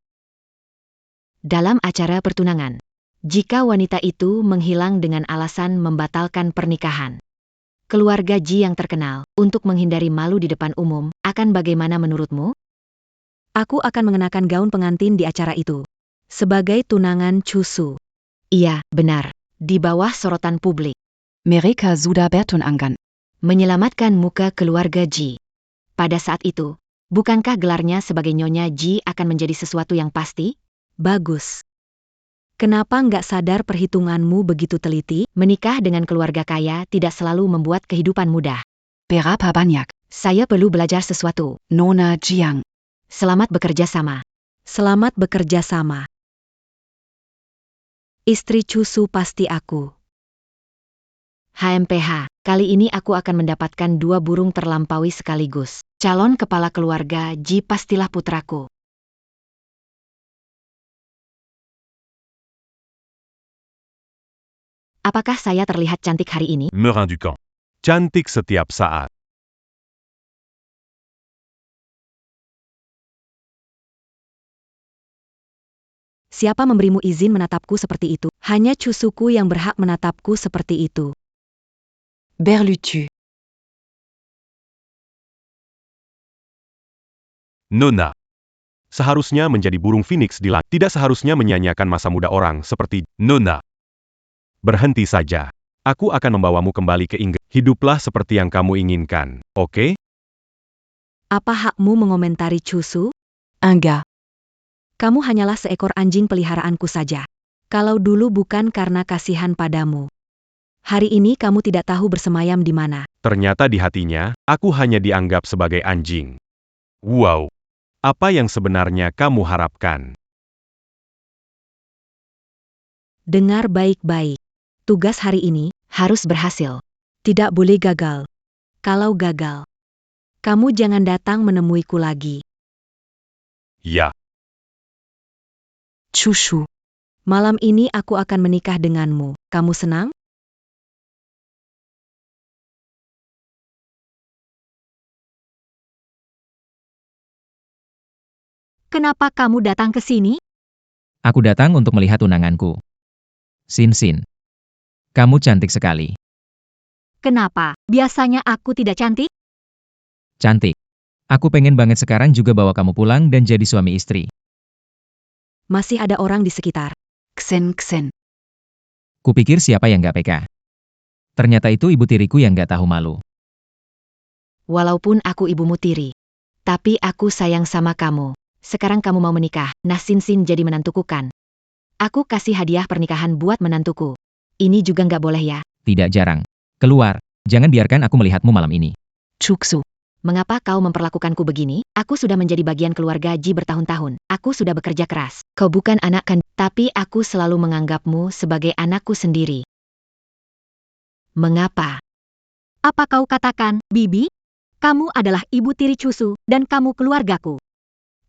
Dalam acara pertunangan, jika wanita itu menghilang dengan alasan membatalkan pernikahan, keluarga Ji yang terkenal, untuk menghindari malu di depan umum, akan bagaimana menurutmu? Aku akan mengenakan gaun pengantin di acara itu. Sebagai tunangan Cusu. Iya, benar. Di bawah sorotan publik. Mereka sudah bertunangan. Menyelamatkan muka keluarga Ji. Pada saat itu, bukankah gelarnya sebagai Nyonya Ji akan menjadi sesuatu yang pasti? Bagus. Kenapa nggak sadar perhitunganmu begitu teliti? Menikah dengan keluarga kaya tidak selalu membuat kehidupan mudah. Berapa banyak? Saya perlu belajar sesuatu. Nona Jiang. Selamat bekerja sama. Selamat bekerja sama. Istri Cusu pasti aku. HMPH, kali ini aku akan mendapatkan 2 burung terlampaui sekaligus. Calon kepala keluarga Ji pastilah putraku. Apakah saya terlihat cantik hari ini? Merin du camp. Cantik setiap saat. Siapa memberimu izin menatapku seperti itu? Hanya Cusuku yang berhak menatapku seperti itu. Berlutu. Nona. Seharusnya menjadi burung phoenix di langit. Tidak seharusnya menyanyiakan masa muda orang seperti Nona. berhenti saja. Aku akan membawamu kembali ke Inggris. Hiduplah seperti yang kamu inginkan, oke? Apa hakmu mengomentari Chusu? Enggak. Kamu hanyalah seekor anjing peliharaanku saja. Kalau dulu bukan karena kasihan padamu. Hari ini kamu tidak tahu bersemayam di mana. Ternyata di hatinya, aku hanya dianggap sebagai anjing. Wow. Apa yang sebenarnya kamu harapkan? Dengar baik-baik. Tugas hari ini Harus berhasil. tidak boleh gagal. Kalau gagal, kamu jangan datang menemuiku lagi. Ya. Chushu. Malam ini aku akan menikah denganmu. Kamu senang? Kenapa kamu datang ke sini? Aku datang untuk melihat tunanganku. Sin. Kamu cantik sekali. Kenapa? Biasanya aku tidak cantik? Cantik. Aku pengen banget sekarang juga bawa kamu pulang dan jadi suami istri. Masih ada orang di sekitar. Xen. Kupikir siapa yang gak peka. Ternyata itu ibu tiriku yang gak tahu malu. Walaupun aku ibumu tiri. Tapi aku sayang sama kamu. Sekarang kamu mau menikah, nah Sin jadi menantuku kan. Aku kasih hadiah pernikahan buat menantuku. Ini juga nggak boleh ya. Tidak jarang. Keluar. Jangan biarkan aku melihatmu malam ini. Chuksu. Mengapa kau memperlakukanku begini? Aku sudah menjadi bagian keluarga Ji bertahun-tahun. Aku sudah bekerja keras. Kau bukan anak kan, tapi aku selalu menganggapmu sebagai anakku sendiri. Mengapa? Apa kau katakan, Bibi? Kamu adalah ibu tiri Chusu, dan kamu keluargaku.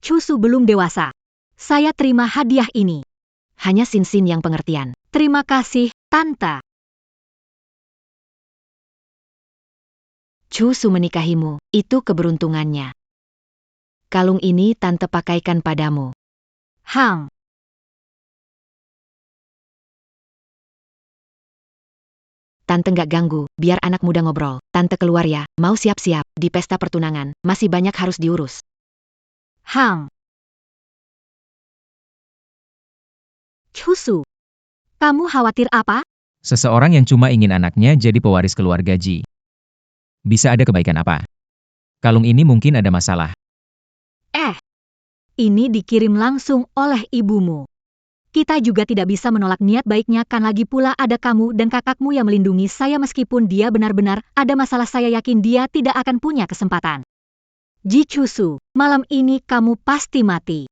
Chusu belum dewasa. Saya terima hadiah ini. Hanya Sin yang pengertian. Terima kasih, Tante. Chusu menikahimu, itu keberuntungannya. Kalung ini Tante pakaikan padamu. Hang. Tante nggak ganggu, biar anak muda ngobrol. Tante keluar ya, mau siap-siap, di pesta pertunangan, masih banyak harus diurus. Hang. Chusu. Kamu khawatir apa? Seseorang yang cuma ingin anaknya jadi pewaris keluarga Ji. Bisa ada kebaikan apa? Kalung ini mungkin ada masalah. Ini dikirim langsung oleh ibumu. Kita juga tidak bisa menolak niat baiknya kan lagi pula ada kamu dan kakakmu yang melindungi saya meskipun dia benar-benar ada masalah saya yakin dia tidak akan punya kesempatan. Ji Chusu, malam ini kamu pasti mati.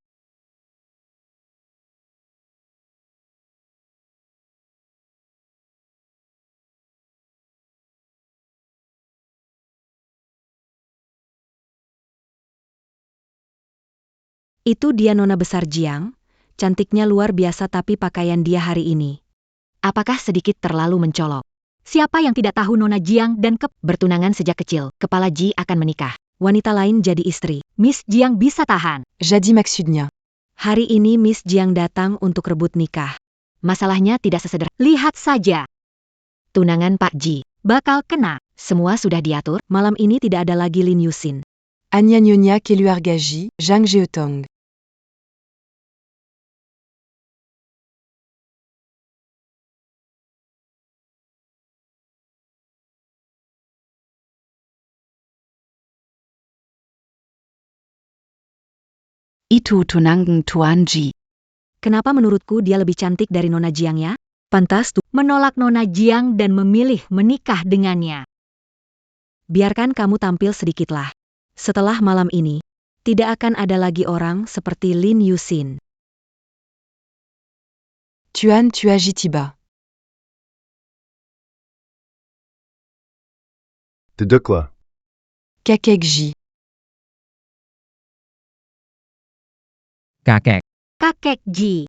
Itu dia nona besar Jiang. Cantiknya luar biasa tapi pakaian dia hari ini. Apakah sedikit terlalu mencolok? Siapa yang tidak tahu nona Jiang dan Bertunangan sejak kecil, kepala Ji akan menikah. wanita lain jadi istri. Miss Jiang bisa tahan. Jadi maksudnya. Hari ini Miss Jiang datang untuk rebut nikah. Masalahnya tidak sesederhana. Lihat saja. Tunangan Pak Ji. Bakal kena. Semua sudah diatur. Malam ini tidak ada lagi Lin Yusin. Anya Nyonya keluarga Ji, Zhang Jiotong. Itu tunangan Tuan Ji. Kenapa menurutku dia lebih cantik dari nona Jiang ya? Pantas tuh menolak nona Jiang dan memilih menikah dengannya. Biarkan kamu tampil sedikitlah. Setelah malam ini, tidak akan ada lagi orang seperti Lin Yusin. Tuan Tuajitiba. Duduklah. Kakek Ji. Kakek. Kakek Ji.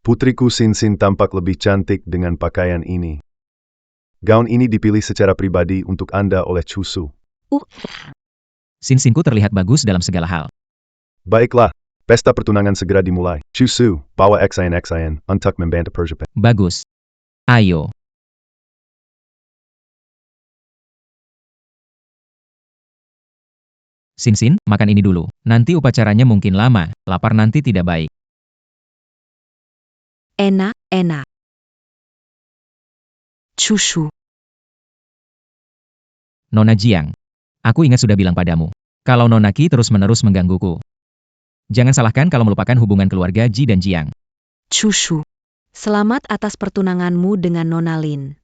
Putriku Sin tampak lebih cantik dengan pakaian ini. Gaun ini dipilih secara pribadi untuk Anda oleh Chusu. Sin-sinku terlihat bagus dalam segala hal. Baiklah, pesta pertunangan segera dimulai. Chusu, bawa XIN untuk membantu persiapan. Bagus. Ayo. Sinsin, makan ini dulu. Nanti upacaranya mungkin lama, lapar nanti tidak baik. Enak, enak. Chushu. Nona Jiang. Aku ingat sudah bilang padamu. Kalau Nona Qi terus-menerus menggangguku. Jangan salahkan kalau melupakan hubungan keluarga Ji dan Jiang. Chushu. Selamat atas pertunanganmu dengan Nona Lin.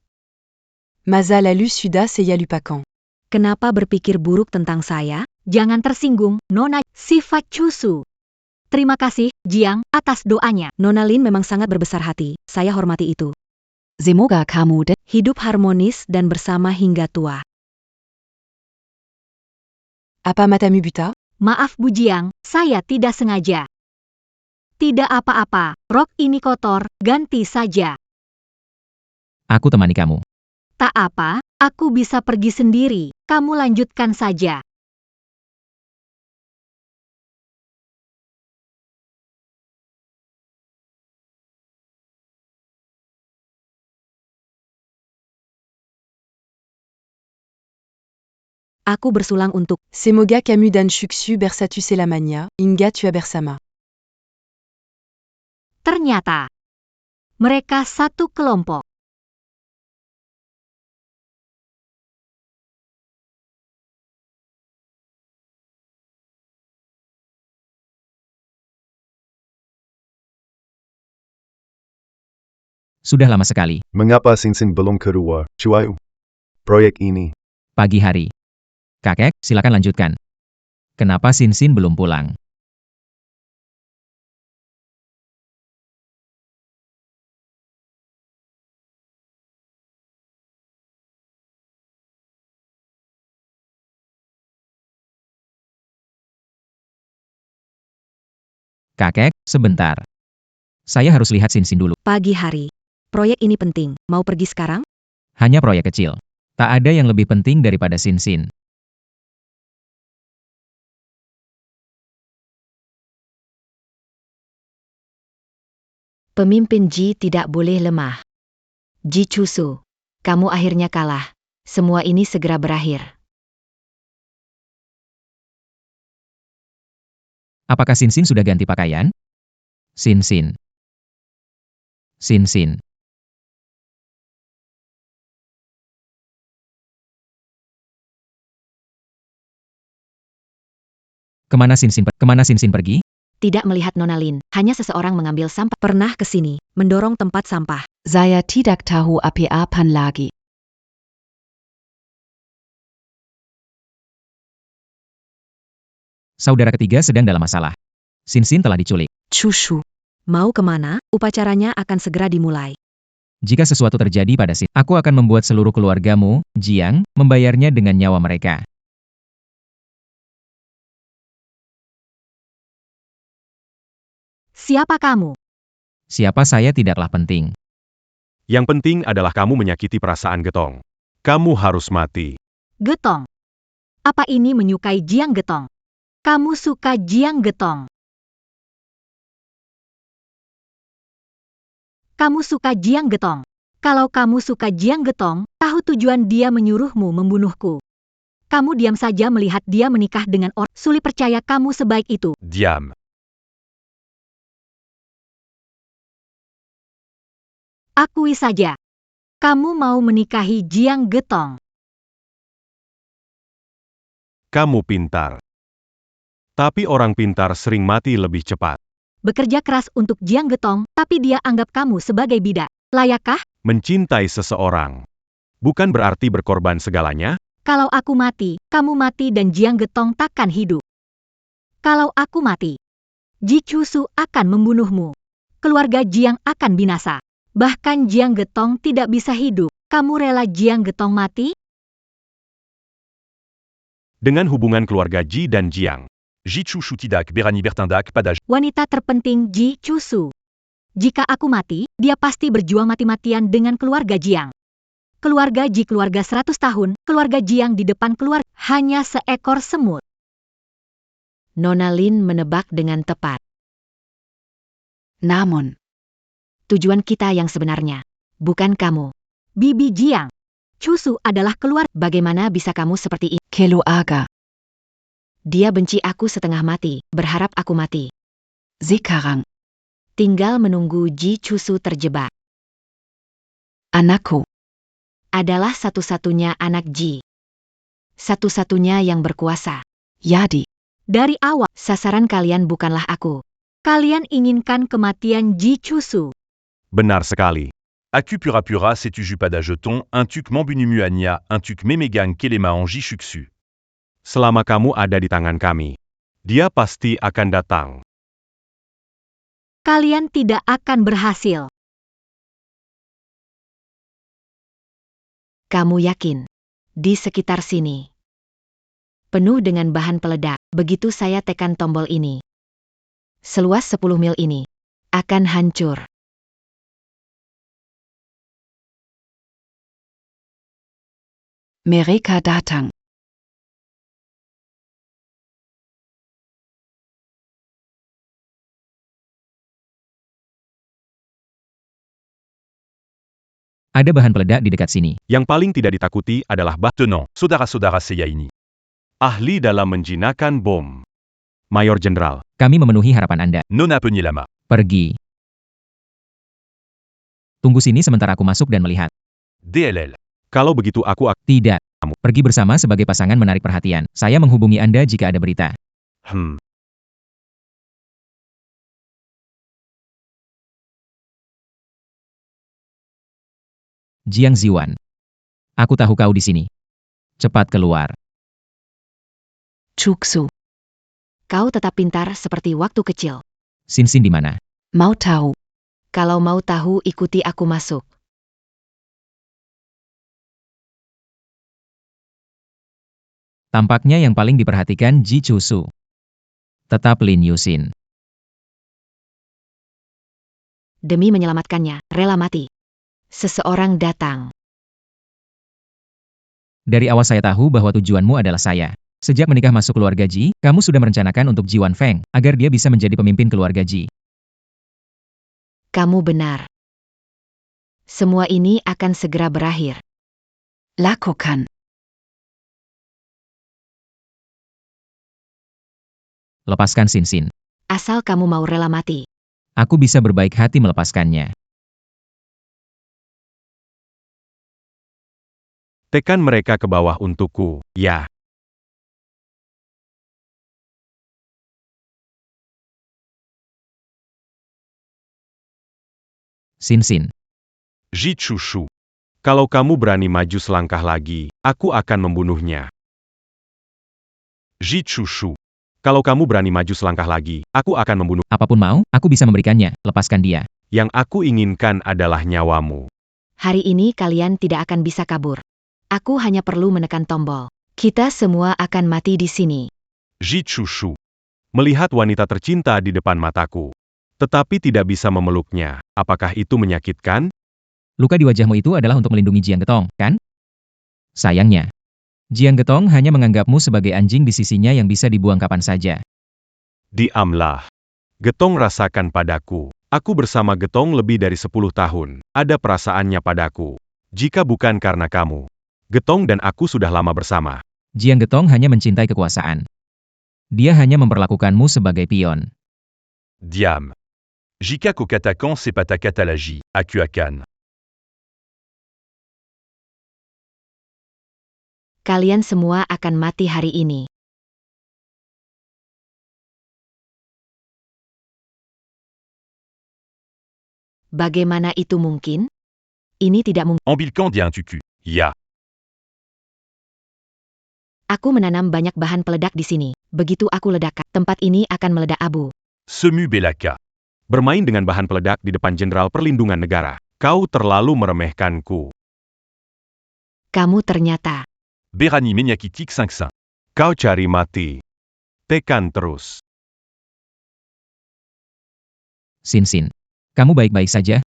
Mazalalu Suda Seyalupakan. Kenapa berpikir buruk tentang saya? Jangan tersinggung, Nona. Sifat Chushu. Terima kasih, Jiang, atas doanya. Nona Lin memang sangat berbesar hati, saya hormati itu. Semoga kamu Hidup harmonis dan bersama hingga tua. Apa matamu buta? Maaf Bu Jiang, saya tidak sengaja. Tidak apa-apa, rok ini kotor, ganti saja. Aku temani kamu. Tak apa, aku bisa pergi sendiri, kamu lanjutkan saja. Aku bersulang untuk Semoga kamu dan Shuksu bersatu selamanya, hingga tua bersama. Ternyata, mereka satu kelompok. Sudah lama sekali. Mengapa Sinsin belum keluar? Cuai. Proyek ini. Pagi hari. Kakek, silakan lanjutkan. Kenapa Sinsin belum pulang? Kakek, sebentar. Saya harus lihat Sinsin dulu. pagi hari. Proyek ini penting, mau pergi sekarang? Hanya proyek kecil. Tak ada yang lebih penting daripada Sinsin. Pemimpin Ji tidak boleh lemah. Ji Chushu, kamu akhirnya kalah. Semua ini segera berakhir. Apakah Sinsin sudah ganti pakaian? Sinsin. Sinsin. Kemana Sinsin pergi? Tidak melihat Nona Lin, hanya seseorang mengambil sampah. Pernah ke sini, mendorong tempat sampah. Saya tidak tahu apa-apa lagi. Saudara ketiga sedang dalam masalah. Sinsin telah diculik. Chushu, mau kemana? Upacaranya akan segera dimulai. Jika sesuatu terjadi pada Sinsin, aku akan membuat seluruh keluargamu, Jiang, membayarnya dengan nyawa mereka. Siapa kamu? Siapa saya tidaklah penting. Yang penting adalah kamu menyakiti perasaan Getong. Kamu harus mati. Getong. Apa ini menyukai Jiang Getong? Kamu suka Jiang Getong? Kamu suka Jiang Getong? Kalau kamu suka Jiang Getong, tahu tujuan dia menyuruhmu membunuhku. Kamu diam saja melihat dia menikah dengan orang. Sulit percaya kamu sebaik itu. Diam. Akui saja. Kamu mau menikahi Jiang Getong. Kamu pintar. Tapi orang pintar sering mati lebih cepat. Bekerja keras untuk Jiang Getong, tapi dia anggap kamu sebagai bidak. Layakkah? Mencintai seseorang bukan berarti berkorban segalanya. Kalau aku mati, kamu mati dan Jiang Getong takkan hidup. Kalau aku mati, Ji Chushu akan membunuhmu. Keluarga Jiang akan binasa. Bahkan Jiang Getong tidak bisa hidup. Kamu rela Jiang Getong mati? Dengan hubungan keluarga Ji dan Jiang, Ji Chushu tidak berani bertindak pada Wanita terpenting Ji Chushu. Jika aku mati, dia pasti berjuang mati-matian dengan keluarga Jiang. Keluarga Ji keluarga 100 tahun, keluarga Jiang di depan keluarga hanya seekor semut. Nona Lin menebak dengan tepat. Namun, Tujuan kita yang sebenarnya, bukan kamu. Bibi Jiang. Chushu adalah keluarga. Bagaimana bisa kamu seperti ini? keluarga. Dia benci aku setengah mati, berharap aku mati. Sekarang, Tinggal menunggu Ji Chusu terjebak. anakku, Adalah satu-satunya anak Ji. Satu-satunya yang berkuasa. jadi, Dari awal, Sasaran kalian bukanlah aku. kalian inginkan kematian Ji Chusu. Benar sekali. Aku pura pura setu jupada jeton, un tuk mambunumuania, un tuk memegang kelema en jishuksu. Selama kamu ada di tangan kami, dia pasti akan datang. Kalian tidak akan berhasil. Kamu yakin? Di sekitar sini. Penuh dengan bahan peledak, begitu saya tekan tombol ini. Seluas 10 mil ini akan hancur. Mereka datang. Ada bahan peledak di dekat sini. Yang paling tidak ditakuti adalah Tenant, saudara-saudara saya ini. ahli dalam menjinakkan bom. Mayor Jenderal, Kami memenuhi harapan Anda. Nona Penyelama. Pergi. Tunggu sini sementara aku masuk dan melihat. DLL. kalau begitu aku akan... Tidak. Pergi bersama sebagai pasangan menarik perhatian. Saya menghubungi Anda jika ada berita. Jiang Ziwan. Aku tahu kau di sini. Cepat keluar. Chuksu, Kau tetap pintar seperti waktu kecil. Sin di mana? mau tahu, Kalau mau tahu, ikuti aku masuk. Tampaknya yang paling diperhatikan Ji Chusu. Tetap Lin Yusin. Demi menyelamatkannya, rela mati. Seseorang datang. Dari awal saya tahu bahwa tujuanmu adalah saya. Sejak menikah masuk keluarga Ji, kamu sudah merencanakan untuk Ji Wanfeng, agar dia bisa menjadi pemimpin keluarga Ji. Kamu benar. Semua ini akan segera berakhir. lakukan, Lepaskan Sin. Asal kamu mau rela mati. Aku bisa berbaik hati melepaskannya. Tekan mereka ke bawah untukku, ya. Sin. Ji Chushu. Kalau kamu berani maju selangkah lagi, aku akan membunuhnya. Ji Chushu. Kalau kamu berani maju selangkah lagi, aku akan membunuh. Apapun mau, aku bisa memberikannya. Lepaskan dia. Yang aku inginkan adalah nyawamu. Hari ini kalian tidak akan bisa kabur. Aku hanya perlu menekan tombol. Kita semua akan mati di sini. Ji Chushu. Melihat wanita tercinta di depan mataku. Tetapi tidak bisa memeluknya. Apakah itu menyakitkan? Luka di wajahmu itu adalah untuk melindungi Jiang Getong, kan? Sayangnya, Jiang Getong hanya menganggapmu sebagai anjing di sisinya yang bisa dibuang kapan saja. Diamlah. Getong rasakan padaku. Aku bersama Getong lebih dari 10 tahun. Ada perasaannya padaku. Jika bukan karena kamu, Getong dan aku sudah lama bersama. Jiang Getong hanya mencintai kekuasaan. Dia hanya memperlakukanmu sebagai pion. Diam. Jika ko katakan sepata katalaji, aku akan. Kalian semua akan mati hari ini. Bagaimana itu mungkin? Ini tidak mungkin. Ambilkan dia un tuku. Ya. Aku menanam banyak bahan peledak di sini. Begitu aku ledakan, tempat ini akan meledak abu. Semu Belaka. Bermain dengan bahan peledak di depan Jenderal Perlindungan Negara. Kau terlalu meremehkanku. Kamu ternyata. Berani Menyakitik 55. Kau cari mati. Tekan terus. Sin. Kamu baik-baik saja?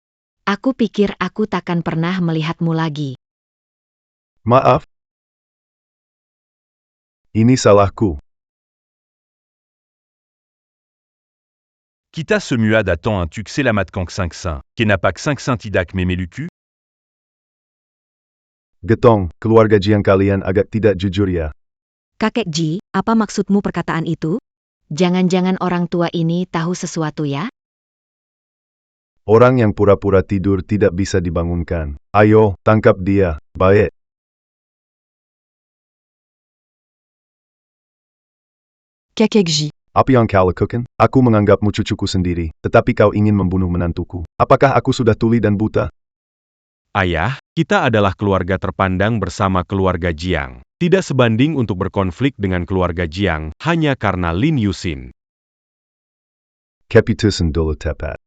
Aku pikir aku takkan pernah melihatmu lagi. Maaf. Ini salahku. Kita semua datang un tuk selamat kang 55. Kenapak 55 tidak memeluku? Getong, keluarga Jiang kalian agak tidak jujur ya. Kakek Ji, apa maksudmu perkataan itu? Jangan-jangan orang tua ini tahu sesuatu ya? Orang yang pura-pura tidur tidak bisa dibangunkan. Ayo, tangkap dia. Baik. Kakek Ji. Apa yang kau lakukan? Aku menganggapmu cucuku sendiri, tetapi kau ingin membunuh menantuku. Apakah aku sudah tuli dan buta? Ayah, kita adalah keluarga terpandang bersama keluarga Jiang. Tidak sebanding untuk berkonflik dengan keluarga Jiang hanya karena Lin Yusin. Keputusan dulu tepat.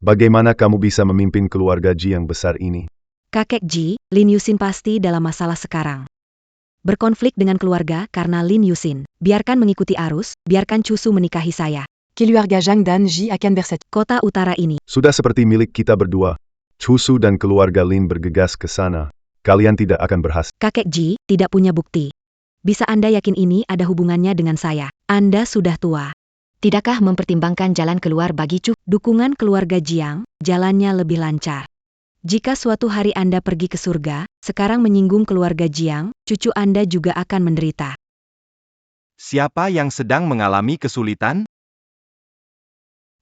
Bagaimana kamu bisa memimpin keluarga Ji yang besar ini? Kakek Ji, Lin Yusin pasti dalam masalah sekarang. Berkonflik dengan keluarga karena Lin Yusin. Biarkan mengikuti arus, biarkan Cusu menikahi saya. Keluarga Zhang dan Ji akan bersatu. Kota utara ini. Sudah seperti milik kita berdua. Cusu dan keluarga Lin bergegas ke sana. Kalian tidak akan berhasil. Kakek Ji tidak punya bukti. Bisa Anda yakin ini ada hubungannya dengan saya? Anda sudah tua. Tidakkah mempertimbangkan jalan keluar bagi Cu? Dukungan keluarga Jiang, jalannya lebih lancar. Jika suatu hari Anda pergi ke surga, sekarang menyinggung keluarga Jiang, cucu Anda juga akan menderita. Siapa yang sedang mengalami kesulitan?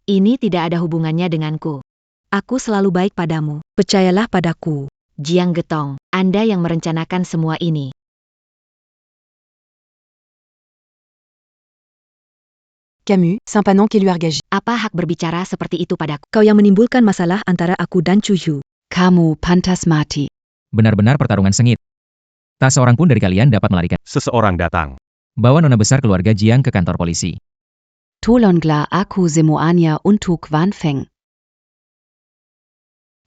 Ini tidak ada hubungannya denganku. Aku selalu baik padamu, percayalah padaku. Jiang Getong, Anda yang merencanakan semua ini. Camus, Saint-Panon keluarga Ji. Apa hak berbicara seperti itu padaku? Kau yang menimbulkan masalah antara aku dan Cuyu. Kamu pantas mati. Benar-benar pertarungan sengit. Tak seorang pun dari kalian dapat melarikan. Seseorang datang. Bawa nona besar keluarga Jiang ke kantor polisi. Tolonglah aku semuanya untuk Wan Feng.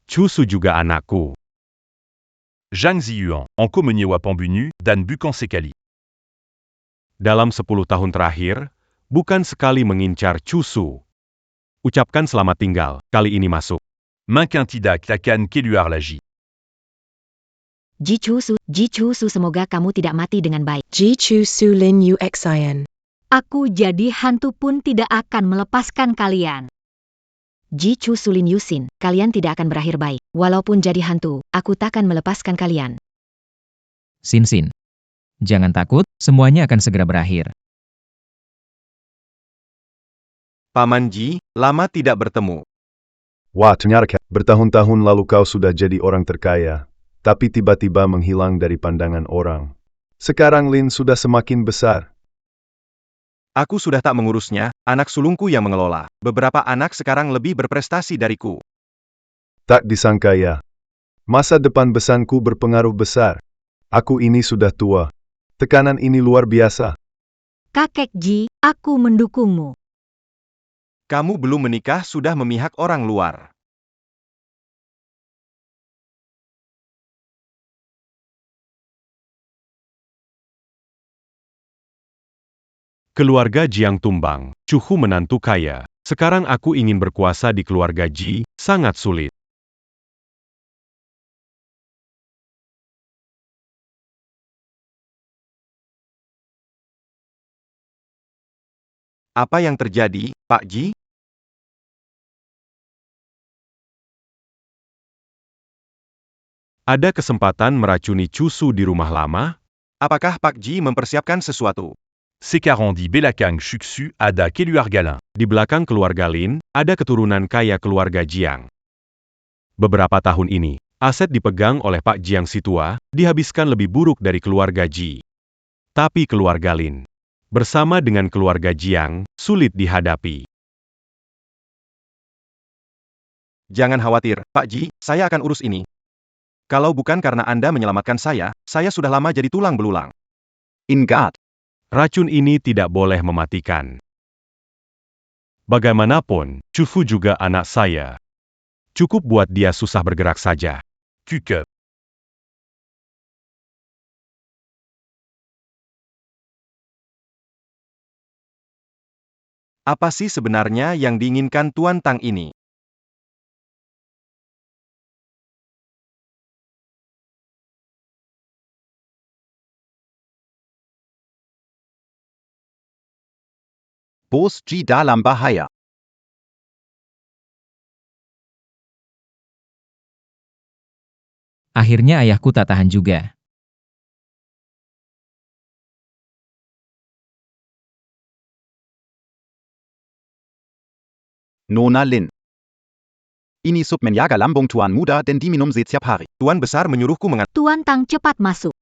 Cusu juga anakku. Zhang Ziyuan, Enko Menyewa Pambunu, dan Bukan Sekali. Dalam 10 tahun terakhir, bukan sekali mengincar Cusu. Ucapkan selamat tinggal, kali ini masuk. Minquin Tidak Takan Keluar Lagi. Ji Cusu semoga kamu tidak mati dengan baik. Ji Chu Su Lin Uxin. Aku jadi hantu pun tidak akan melepaskan kalian. Ji Cusu Lin Yusin, kalian tidak akan berakhir baik. Walaupun jadi hantu, aku takkan melepaskan kalian. Sin Sin. Jangan takut, semuanya akan segera berakhir. Paman Ji, lama tidak bertemu. Wah, ternyata bertahun-tahun lalu kau sudah jadi orang terkaya, tapi tiba-tiba menghilang dari pandangan orang. Sekarang Lin sudah semakin besar. Aku sudah tak mengurusnya, anak sulungku yang mengelola. Beberapa anak sekarang lebih berprestasi dariku. Tak disangka ya. Masa depan besanku berpengaruh besar. Aku ini sudah tua. Tekanan ini luar biasa. Kakek Ji, aku mendukungmu. Kamu belum menikah sudah memihak orang luar. Keluarga Jiang tumbang, Cuhu menantu kaya. Sekarang aku ingin berkuasa di keluarga Ji, sangat sulit. Apa yang terjadi, Pak Ji? Ada kesempatan meracuni Cusu di rumah lama? Apakah Pak Ji mempersiapkan sesuatu? Sekarang di belakang Shuksu ada Keluar Galin. Di belakang keluarga Lin, ada keturunan kaya keluarga Jiang. Beberapa tahun ini, aset dipegang oleh Pak Jiang si tua, dihabiskan lebih buruk dari keluarga Ji. Tapi keluarga Lin, bersama dengan keluarga Jiang, sulit dihadapi. Jangan khawatir, Pak Ji, saya akan urus ini. Kalau bukan karena Anda menyelamatkan saya sudah lama jadi tulang belulang. Ingat. Racun ini tidak boleh mematikan. Bagaimanapun, Cufu juga anak saya. Cukup buat dia susah bergerak saja. Kuke. Apa sih sebenarnya yang diinginkan Tuan Tang ini? Bos Ji dalam bahaya. Akhirnya ayahku tak tahan juga. Nona Lin. Ini sup menjaga lambung Tuan Muda dan diminum setiap hari. Tuan Besar menyuruhku Tuan Tang cepat masuk.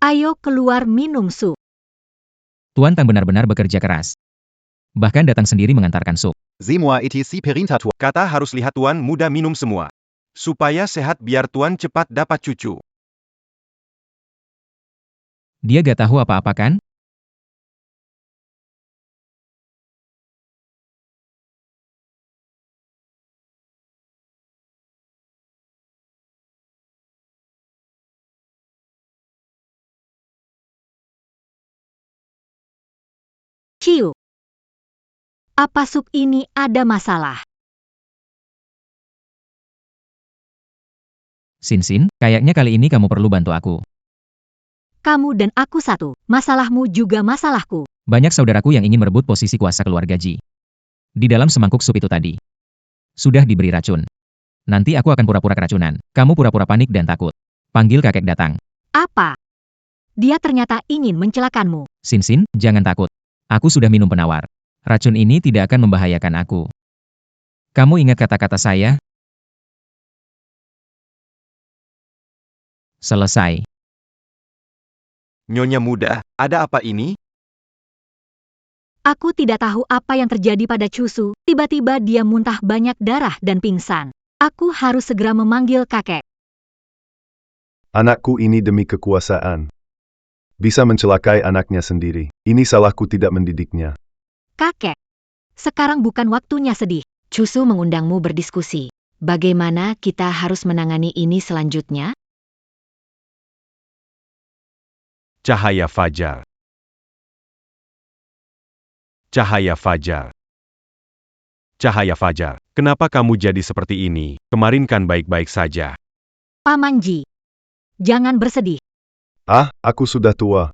Ayo keluar minum sup. Tuan Tang benar-benar bekerja keras. Bahkan datang sendiri mengantarkan sup. Semua itu si perintah Tuan. Kata harus lihat Tuan Muda minum semua. Supaya sehat biar Tuan cepat dapat cucu. Dia gak tahu apa-apa kan? Ciu. Apa sup ini ada masalah? Sin, kayaknya kali ini kamu perlu bantu aku. Kamu dan aku satu. Masalahmu juga masalahku. Banyak saudaraku yang ingin merebut posisi kuasa keluarga Ji. Di dalam semangkuk sup itu tadi. Sudah diberi racun. Nanti aku akan pura-pura keracunan. Kamu pura-pura panik dan takut. Panggil kakek datang. Apa? Dia ternyata ingin mencelakanmu. Sin, jangan takut. Aku sudah minum penawar. Racun ini tidak akan membahayakan aku. Kamu ingat kata-kata saya? Selesai. Nyonya Muda, ada apa ini? Aku tidak tahu apa yang terjadi pada Cusu. Tiba-tiba dia muntah banyak darah dan pingsan. Aku harus segera memanggil kakek. Anakku ini demi kekuasaan. Bisa mencelakai anaknya sendiri. Ini salahku tidak mendidiknya. Kakek, sekarang bukan waktunya sedih. Cusu mengundangmu berdiskusi. Bagaimana kita harus menangani ini selanjutnya? Cahaya fajar. Cahaya fajar. Cahaya fajar. Kenapa kamu jadi seperti ini? Kemarin kan baik-baik saja. Paman Ji, jangan bersedih. Aku sudah tua.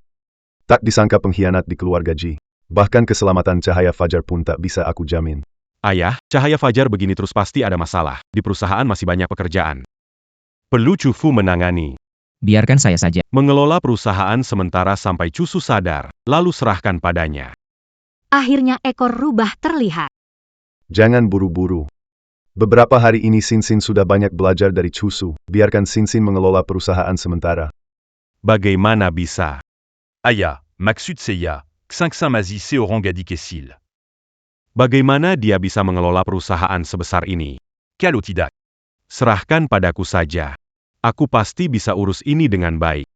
Tak disangka pengkhianat di keluarga Ji. Bahkan keselamatan Cahaya Fajar pun tak bisa aku jamin. Ayah, Cahaya Fajar begini terus pasti ada masalah. Di perusahaan masih banyak pekerjaan. Perlu Cufu menangani. Biarkan saya saja. Mengelola perusahaan sementara sampai Cusu sadar, lalu serahkan padanya. Akhirnya ekor rubah terlihat. Jangan buru-buru. Beberapa hari ini Sin sudah banyak belajar dari Cusu. Biarkan Sin mengelola perusahaan sementara. Bagaimana bisa? Aya, Maksud Seiya, Xingxin Mazi Seorangadi Kesil. Bagaimana dia bisa mengelola perusahaan sebesar ini? Kalo tidak. Serahkan padaku saja. Aku pasti bisa urus ini dengan baik.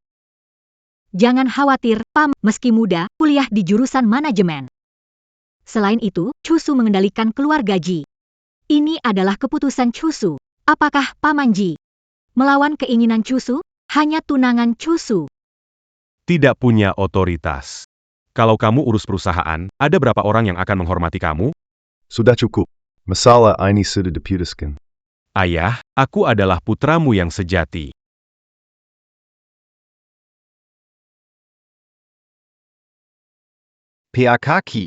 Jangan khawatir, Pam, meski muda, kuliah di jurusan manajemen. Selain itu, Cusu mengendalikan keluarga Ji. Ini adalah keputusan Cusu. Apakah Paman Ji melawan keinginan Cusu? Hanya tunangan Cusu. Tidak punya otoritas. Kalau kamu urus perusahaan, ada berapa orang yang akan menghormati kamu? Sudah cukup. Masalah ini sudah diputuskan. Ayah, aku adalah putramu yang sejati. PAK Ki.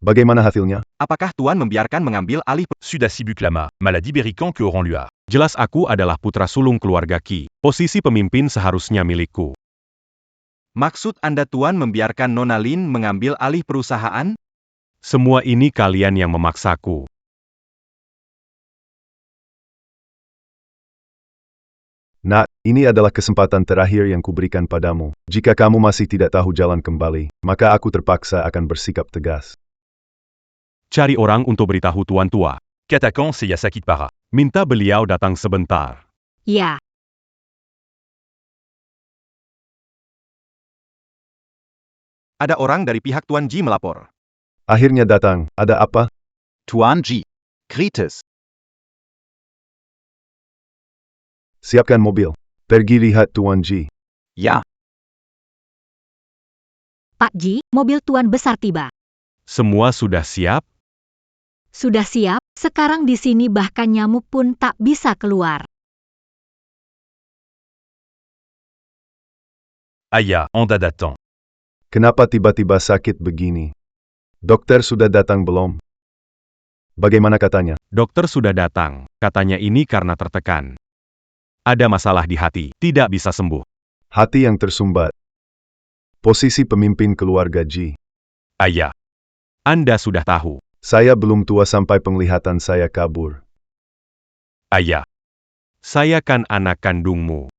Bagaimana hasilnya? Apakah Tuan membiarkan mengambil alih Sudasibuklama, maladie berikan que Oran Lua. Jelas aku adalah putra sulung keluarga Qi. Posisi pemimpin seharusnya milikku. Maksud Anda Tuan membiarkan Nona Lin mengambil alih perusahaan? Semua ini kalian yang memaksaku. Nak, ini adalah kesempatan terakhir yang kuberikan padamu. Jika kamu masih tidak tahu jalan kembali, maka aku terpaksa akan bersikap tegas. Cari orang untuk beritahu Tuan Tua. Katakan Seiya sakit parah. Minta beliau datang sebentar. Ya. Ada orang dari pihak Tuan Ji melapor. Akhirnya datang. Ada apa? Tuan Ji. Kritis. Siapkan mobil. Pergi lihat Tuan Ji. Ya. Pak Ji, mobil Tuan Besar tiba. Semua sudah siap? Sudah siap, sekarang di sini bahkan nyamuk pun tak bisa keluar. Aya, Anda datang. Kenapa tiba-tiba sakit begini? Dokter sudah datang belum? Bagaimana katanya? Dokter sudah datang. Katanya ini karena tertekan. Ada masalah di hati, tidak bisa sembuh. Hati yang tersumbat. Posisi pemimpin keluarga Ji. Ayah, Anda sudah tahu. Saya belum tua sampai penglihatan saya kabur. Ayah, saya kan anak kandungmu.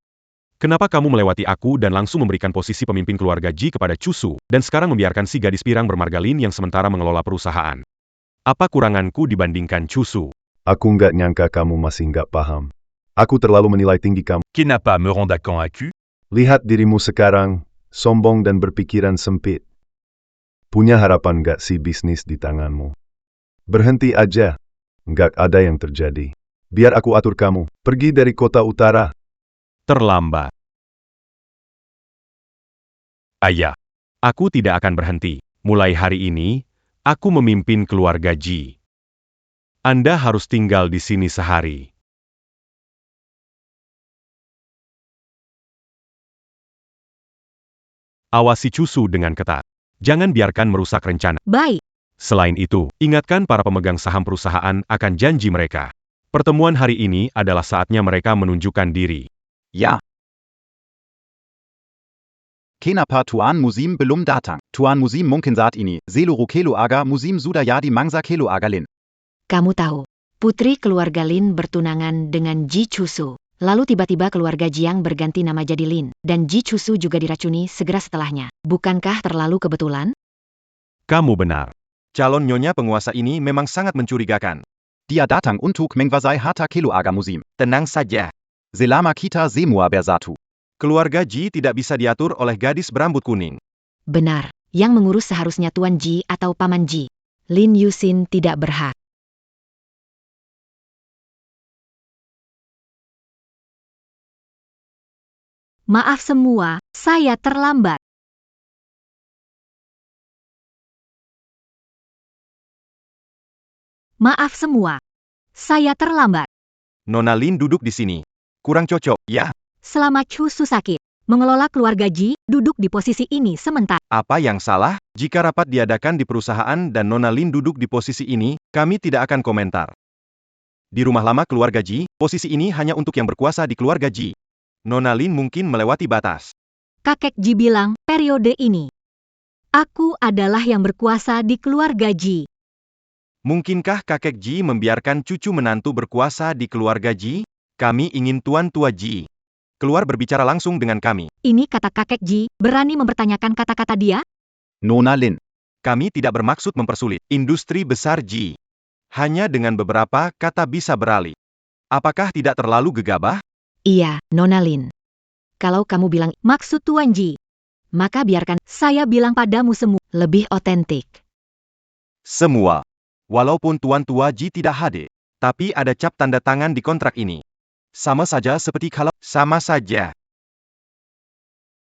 Kenapa kamu melewati aku dan langsung memberikan posisi pemimpin keluarga Ji kepada Cusu, dan sekarang membiarkan si gadis pirang bermarga Lin yang sementara mengelola perusahaan? Apa kuranganku dibandingkan Cusu? Aku nggak nyangka kamu masih nggak paham. Aku terlalu menilai tinggi kamu. Kenapa me rend quand accu? Lihat dirimu sekarang, sombong dan berpikiran sempit. Punya harapan nggak sih bisnis di tanganmu? Berhenti aja. Nggak ada yang terjadi. Biar aku atur kamu. Pergi dari kota utara. Terlambat. Ayah, aku tidak akan berhenti. Mulai hari ini, aku memimpin keluarga Ji. Anda harus tinggal di sini sehari. Awasi Cusu dengan ketat. Jangan biarkan merusak rencana. Baik. Selain itu, ingatkan para pemegang saham perusahaan akan janji mereka. Pertemuan hari ini adalah saatnya mereka menunjukkan diri. Ja. Kenapa Tuan Musim belum datang? Tuan Musim mungkin saat ini, seluruh keluarga Musim sudah jadi mangsa keluarga Lin. Kamu tahu, putri keluarga Lin bertunangan dengan Ji Cusu. Lalu tiba-tiba keluarga Jiang berganti nama jadi Lin, dan Ji Cusu juga diracuni segera setelahnya. Bukankah terlalu kebetulan? Kamu benar. Calon nyonya penguasa ini memang sangat mencurigakan. Dia datang untuk menguasai harta keluarga Musim. Tenang saja. Selama kita semua bersatu. Keluarga Ji tidak bisa diatur oleh gadis berambut kuning. Benar, yang mengurus seharusnya Tuan Ji atau Paman Ji. Lin Yusin tidak berhak. Maaf semua, saya terlambat. Maaf semua, saya terlambat. Nona Lin duduk di sini. Kurang cocok, ya? Selama Cusu sakit, mengelola keluarga Ji duduk di posisi ini sementara. Apa yang salah? Jika rapat diadakan di perusahaan dan Nona Lin duduk di posisi ini, kami tidak akan komentar. Di rumah lama keluarga Ji, posisi ini hanya untuk yang berkuasa di keluarga Ji. Nona Lin mungkin melewati batas. Kakek Ji bilang, periode ini, aku adalah yang berkuasa di keluarga Ji. Mungkinkah kakek Ji membiarkan cucu menantu berkuasa di keluarga Ji? Kami ingin Tuan Tua Ji keluar berbicara langsung dengan kami. Ini kata kakek Ji, berani mempertanyakan kata-kata dia? Nona Lin. Kami tidak bermaksud mempersulit industri besar Ji. Hanya dengan beberapa kata bisa beralih. Apakah tidak terlalu gegabah? Iya, Nona Lin. Kalau kamu bilang Maksud Tuan Ji, maka biarkan saya bilang padamu semua. lebih otentik. Semua. Walaupun Tuan Tua Ji tidak hadir, tapi ada cap tanda tangan di kontrak ini. Sama saja seperti kalau sama saja.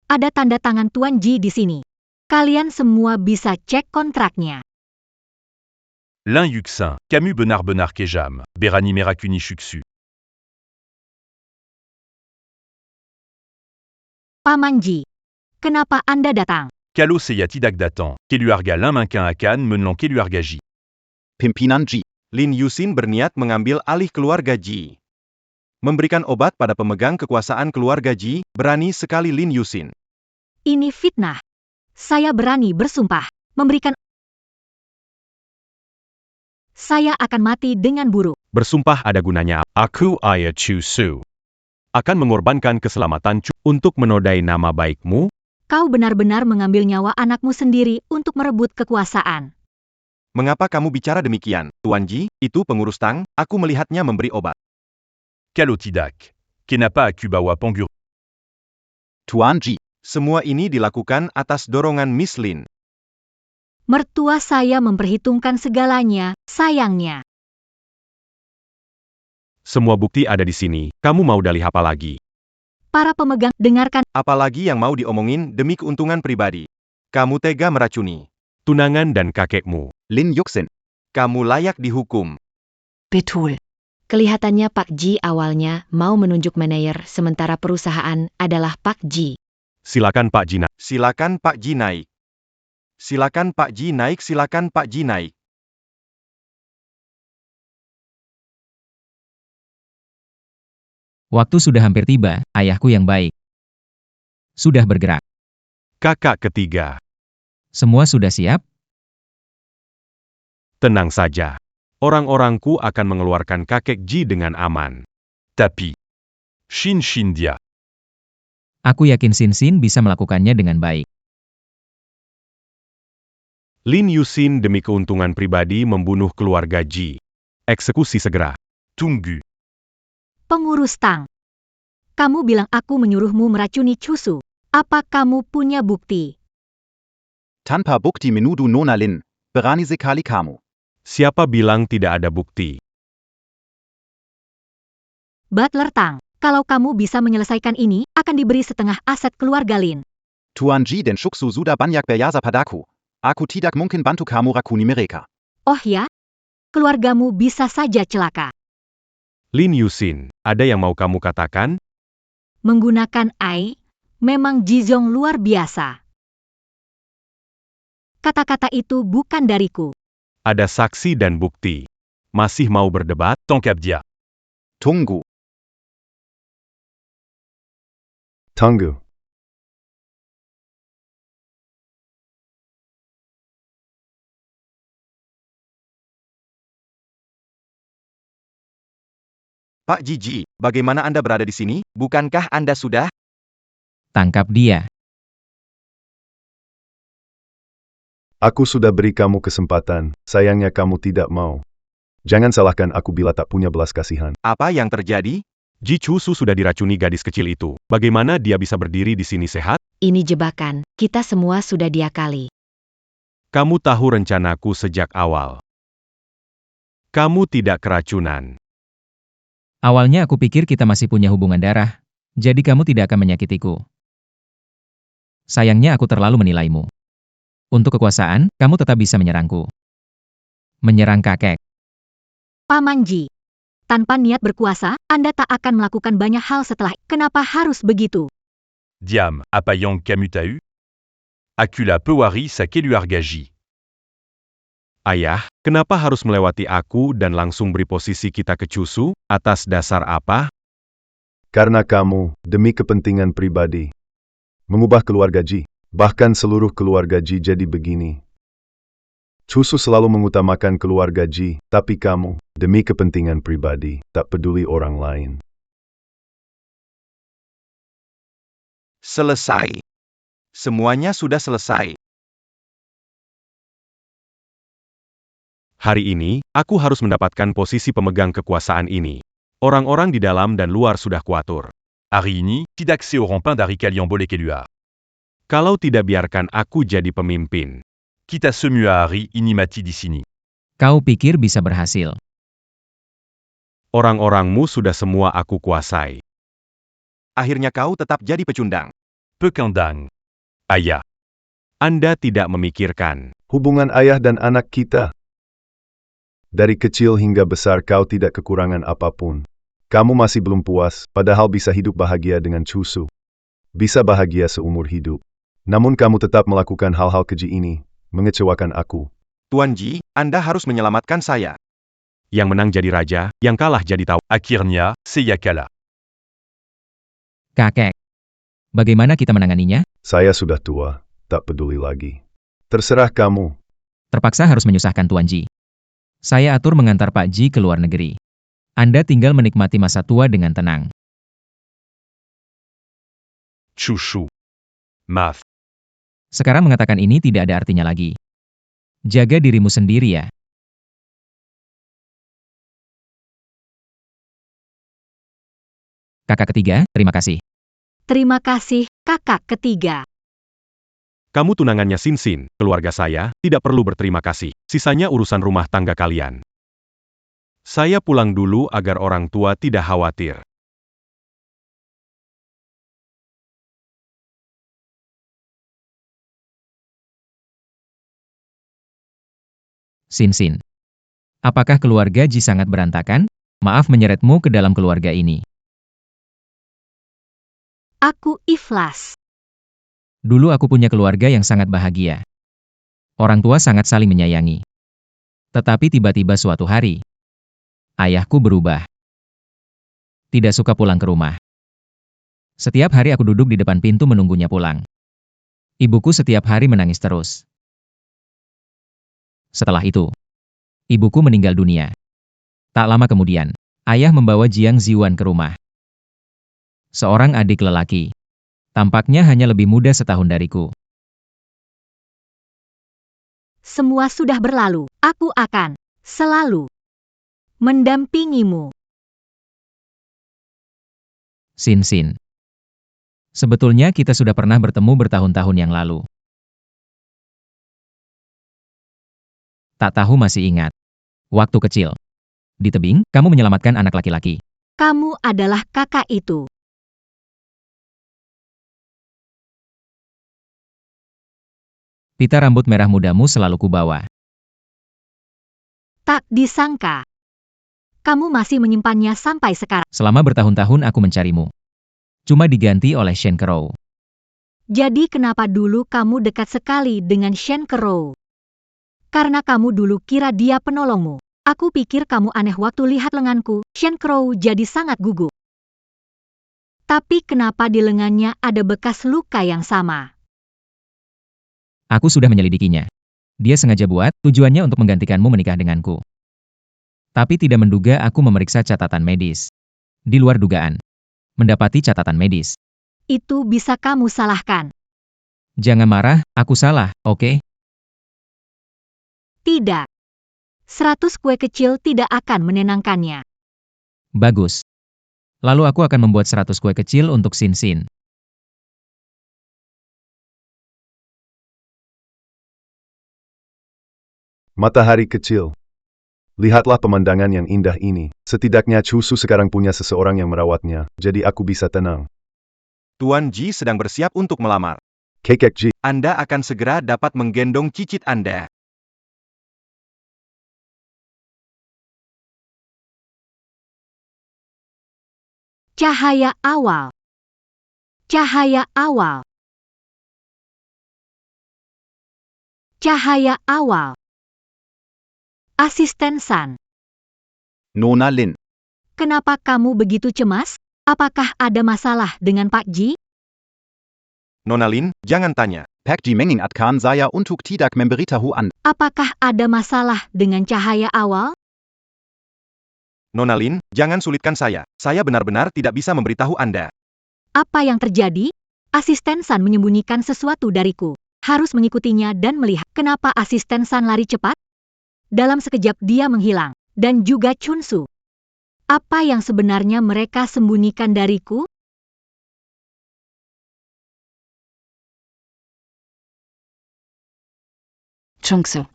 Ada tanda tangan Tuan Ji di sini. Kalian semua bisa cek kontraknya. Lin Yuxin, Camus Benar Benar Kejam, Berani Merakuni Shuksu. Paman Ji, kenapa Anda datang? Kalo Seya Tidak Datan, Keluarga Lin Minquin Akan Menlan Keluarga Ji. Pimpinan Ji. Lin Yusin berniat mengambil alih keluarga Ji. Memberikan obat pada pemegang kekuasaan keluarga Ji, berani sekali Lin Yusin. Ini fitnah. Saya berani bersumpah, memberikan. Saya akan mati dengan buruk. Bersumpah ada gunanya. Aku Ayah Cusu akan mengorbankan keselamatan untuk menodai nama baikmu. Kau benar-benar mengambil nyawa anakmu sendiri untuk merebut kekuasaan. Mengapa kamu bicara demikian, Tuan Ji? Itu pengurus Tang, aku melihatnya memberi obat. Kalo Tidak, Kenapa Akubawa Pangur. Tuan Ji. Semua ini dilakukan atas dorongan Miss Lin. Mertua saya memperhitungkan segalanya, sayangnya. Semua bukti ada di sini, kamu mau dalih apa lagi? Para pemegang, dengarkan. Apalagi yang mau diomongin demi keuntungan pribadi. Kamu tega meracuni tunangan dan kakekmu. Lin Yuxin. Kamu layak dihukum. Betul. Kelihatannya Pak Ji awalnya mau menunjuk manajer sementara perusahaan adalah Pak Ji. Silakan Pak Ji. Silakan Pak Ji naik. Silakan Pak Ji naik, silakan Pak Ji naik. Waktu sudah hampir tiba, ayahku yang baik. Sudah bergerak. Kakak ketiga. Semua sudah siap? Tenang saja. Orang-orangku akan mengeluarkan kakek Ji dengan aman. Tapi. Shin dia. Aku yakin Xin bisa melakukannya dengan baik. Lin Yusin demi keuntungan pribadi membunuh keluarga Ji. Eksekusi segera. Tunggu. Pengurus Tang. Kamu bilang aku menyuruhmu meracuni Cusu. Apa kamu punya bukti? Tanpa bukti menuduh Nona Lin, berani sekali kamu. Siapa bilang tidak ada bukti? Butler Tang, kalau kamu bisa menyelesaikan ini, akan diberi setengah aset keluarga Lin. Tuan Ji dan Shuksu sudah banyak berjasa padaku. Aku tidak mungkin bantu kamu rakuni mereka. Oh ya? Keluargamu bisa saja celaka. Lin Yusin, ada yang mau kamu katakan? Menggunakan AI, memang Jizong luar biasa. Kata-kata itu bukan dariku. Ada saksi dan bukti. Masih mau berdebat? Tangkap dia. Tunggu. Tunggu. Pak Ji, bagaimana Anda berada di sini? Bukankah Anda sudah? Tangkap dia. Aku sudah beri kamu kesempatan, sayangnya kamu tidak mau. Jangan salahkan aku bila tak punya belas kasihan. Apa yang terjadi? Ji Cusu sudah diracuni gadis kecil itu. Bagaimana dia bisa berdiri di sini sehat? Ini jebakan, kita semua sudah diakali. Kamu tahu rencanaku sejak awal. Kamu tidak keracunan. Awalnya aku pikir kita masih punya hubungan darah, jadi kamu tidak akan menyakitiku. Sayangnya aku terlalu menilaimu. Untuk kekuasaan, kamu tetap bisa menyerangku. Menyerang kakek. Paman Ji, tanpa niat berkuasa, Anda tak akan melakukan banyak hal setelah. Kenapa harus begitu? Diam, apa yang kamu tahu? Akula pewari sa keluargaji. Ayah, kenapa harus melewati aku dan langsung beri posisi kita ke Cusu? Atas dasar apa? Karena kamu, demi kepentingan pribadi, mengubah keluarga Ji. Bahkan seluruh keluarga Ji jadi begini. Cusu selalu mengutamakan keluarga Ji, tapi kamu, demi kepentingan pribadi, tak peduli orang lain. Selesai. Semuanya sudah selesai. Hari ini, aku harus mendapatkan posisi pemegang kekuasaan ini. Orang-orang di dalam dan luar sudah kuatur. Hari ini, tidak se rampin dari kalian boleh keluar. Kalau tidak biarkan aku jadi pemimpin. Kita semua hari ini mati di sini. Kau pikir bisa berhasil? Orang-orangmu sudah semua aku kuasai. Akhirnya kau tetap jadi pecundang. Pekandang. Ayah. Anda tidak memikirkan. Hubungan ayah dan anak kita. Dari kecil hingga besar kau tidak kekurangan apapun. Kamu masih belum puas, padahal bisa hidup bahagia dengan Cusu. Bisa bahagia seumur hidup. Namun kamu tetap melakukan hal-hal keji ini, mengecewakan aku. Tuan Ji, Anda harus menyelamatkan saya. Yang menang jadi raja, yang kalah jadi tahu. Akhirnya, saya kalah. Kakek. Bagaimana kita menanganinya? Saya sudah tua, tak peduli lagi. Terserah kamu. Terpaksa harus menyusahkan Tuan Ji. Saya atur mengantar Pak Ji ke luar negeri. Anda tinggal menikmati masa tua dengan tenang. Chushu. Maaf. Sekarang mengatakan ini tidak ada artinya lagi. Jaga dirimu sendiri ya. Kakak ketiga, terima kasih. Terima kasih, kakak ketiga. Kamu tunangannya Xin, keluarga saya, tidak perlu berterima kasih. Sisanya urusan rumah tangga kalian. Saya pulang dulu agar orang tua tidak khawatir. Xin. Apakah keluarga Ji sangat berantakan? Maaf menyeretmu ke dalam keluarga ini. Aku ikhlas. Dulu aku punya keluarga yang sangat bahagia. Orang tua sangat saling menyayangi. Tetapi tiba-tiba suatu hari, ayahku berubah. Tidak suka pulang ke rumah. Setiap hari aku duduk di depan pintu menunggunya pulang. Ibuku setiap hari menangis terus. Setelah itu, Ibuku meninggal dunia. Tak lama kemudian, ayah membawa Jiang Ziwan ke rumah. Seorang adik lelaki. Tampaknya hanya lebih muda setahun dariku. Semua sudah berlalu. Aku akan selalu mendampingimu. Xin. Sebetulnya kita sudah pernah bertemu bertahun-tahun yang lalu. Tak tahu masih ingat. Waktu kecil. Di tebing, kamu menyelamatkan anak laki-laki. Kamu adalah kakak itu. Pita rambut merah mudamu selalu kubawa. Tak disangka. Kamu masih menyimpannya sampai sekarang. Selama bertahun-tahun aku mencarimu. Cuma diganti oleh Shen Crow. Jadi kenapa dulu kamu dekat sekali dengan Shen Crow? Karena kamu dulu kira dia penolongmu. Aku pikir kamu aneh waktu lihat lenganku. Shen Crow jadi sangat gugup. Tapi kenapa di lengannya ada bekas luka yang sama? Aku sudah menyelidikinya. Dia sengaja buat, tujuannya untuk menggantikanmu menikah denganku. Tapi tidak menduga aku memeriksa catatan medis. Di luar dugaan. Mendapati catatan medis. Itu bisa kamu salahkan. Jangan marah, aku salah, oke? Tidak. 100 kue kecil tidak akan menenangkannya. Bagus. Lalu aku akan membuat 100 kue kecil untuk Xin. Matahari kecil. Lihatlah pemandangan yang indah ini. Setidaknya Cusu sekarang punya seseorang yang merawatnya, jadi aku bisa tenang. Tuan Ji sedang bersiap untuk melamar. Kekek Ji, Anda akan segera dapat menggendong cicit Anda. Cahaya awal. Cahaya awal. Cahaya awal. Asisten San. Nona Lin. Kenapa kamu begitu cemas? Apakah ada masalah dengan Pak Ji? Nona Lin, jangan tanya. Pak Ji Menging Atkan saya untuk tidak memberitahu Anda. Apakah ada masalah dengan cahaya awal? Nona Lin, jangan sulitkan saya. Saya benar-benar tidak bisa memberitahu Anda. Apa yang terjadi? Asisten San menyembunyikan sesuatu dariku. Harus mengikutinya dan melihat. Kenapa asisten San lari cepat? Dalam sekejap dia menghilang. Dan juga Chunsu. Apa yang sebenarnya mereka sembunyikan dariku? Chungsu.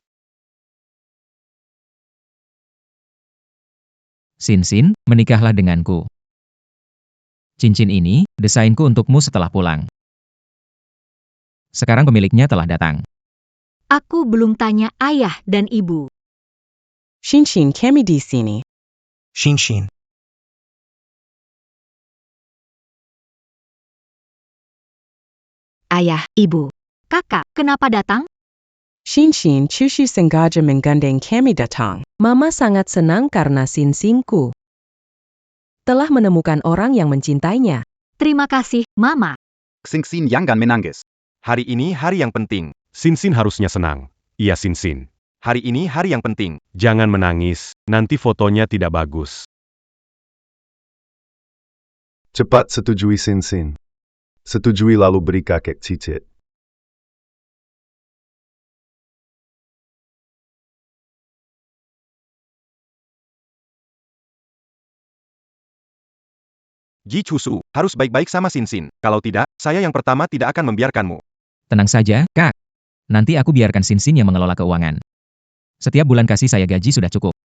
Xin, menikahlah denganku. Cincin ini, desainku untukmu setelah pulang. Sekarang pemiliknya telah datang. Aku belum tanya ayah dan ibu. Xin, kami di sini. Xin. Ayah, ibu. Kakak, kenapa datang? Xin, Cusu sengaja menggandeng kami datang. Mama sangat senang karena Xin-Xinku telah menemukan orang yang mencintainya. Terima kasih, Mama. Xingxin Yangan Menangis. Hari ini hari yang penting. Xin harusnya senang. Iya Xin. Hari ini hari yang penting. Jangan menangis, nanti fotonya tidak bagus. cepat setujui Xin. Setujui lalu beri kakek cicit. Ji Cusu, harus baik-baik sama Xin. Kalau tidak, saya yang pertama tidak akan membiarkanmu. Tenang saja, Kak. Nanti aku biarkan Xin yang mengelola keuangan. Setiap bulan kasih saya gaji sudah cukup.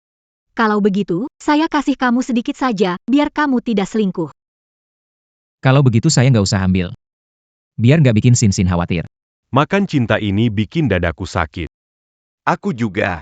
Kalau begitu, saya kasih kamu sedikit saja, biar kamu tidak selingkuh. Kalau begitu saya nggak usah ambil. Biar nggak bikin Xin khawatir. Makan cinta ini bikin dadaku sakit. Aku juga.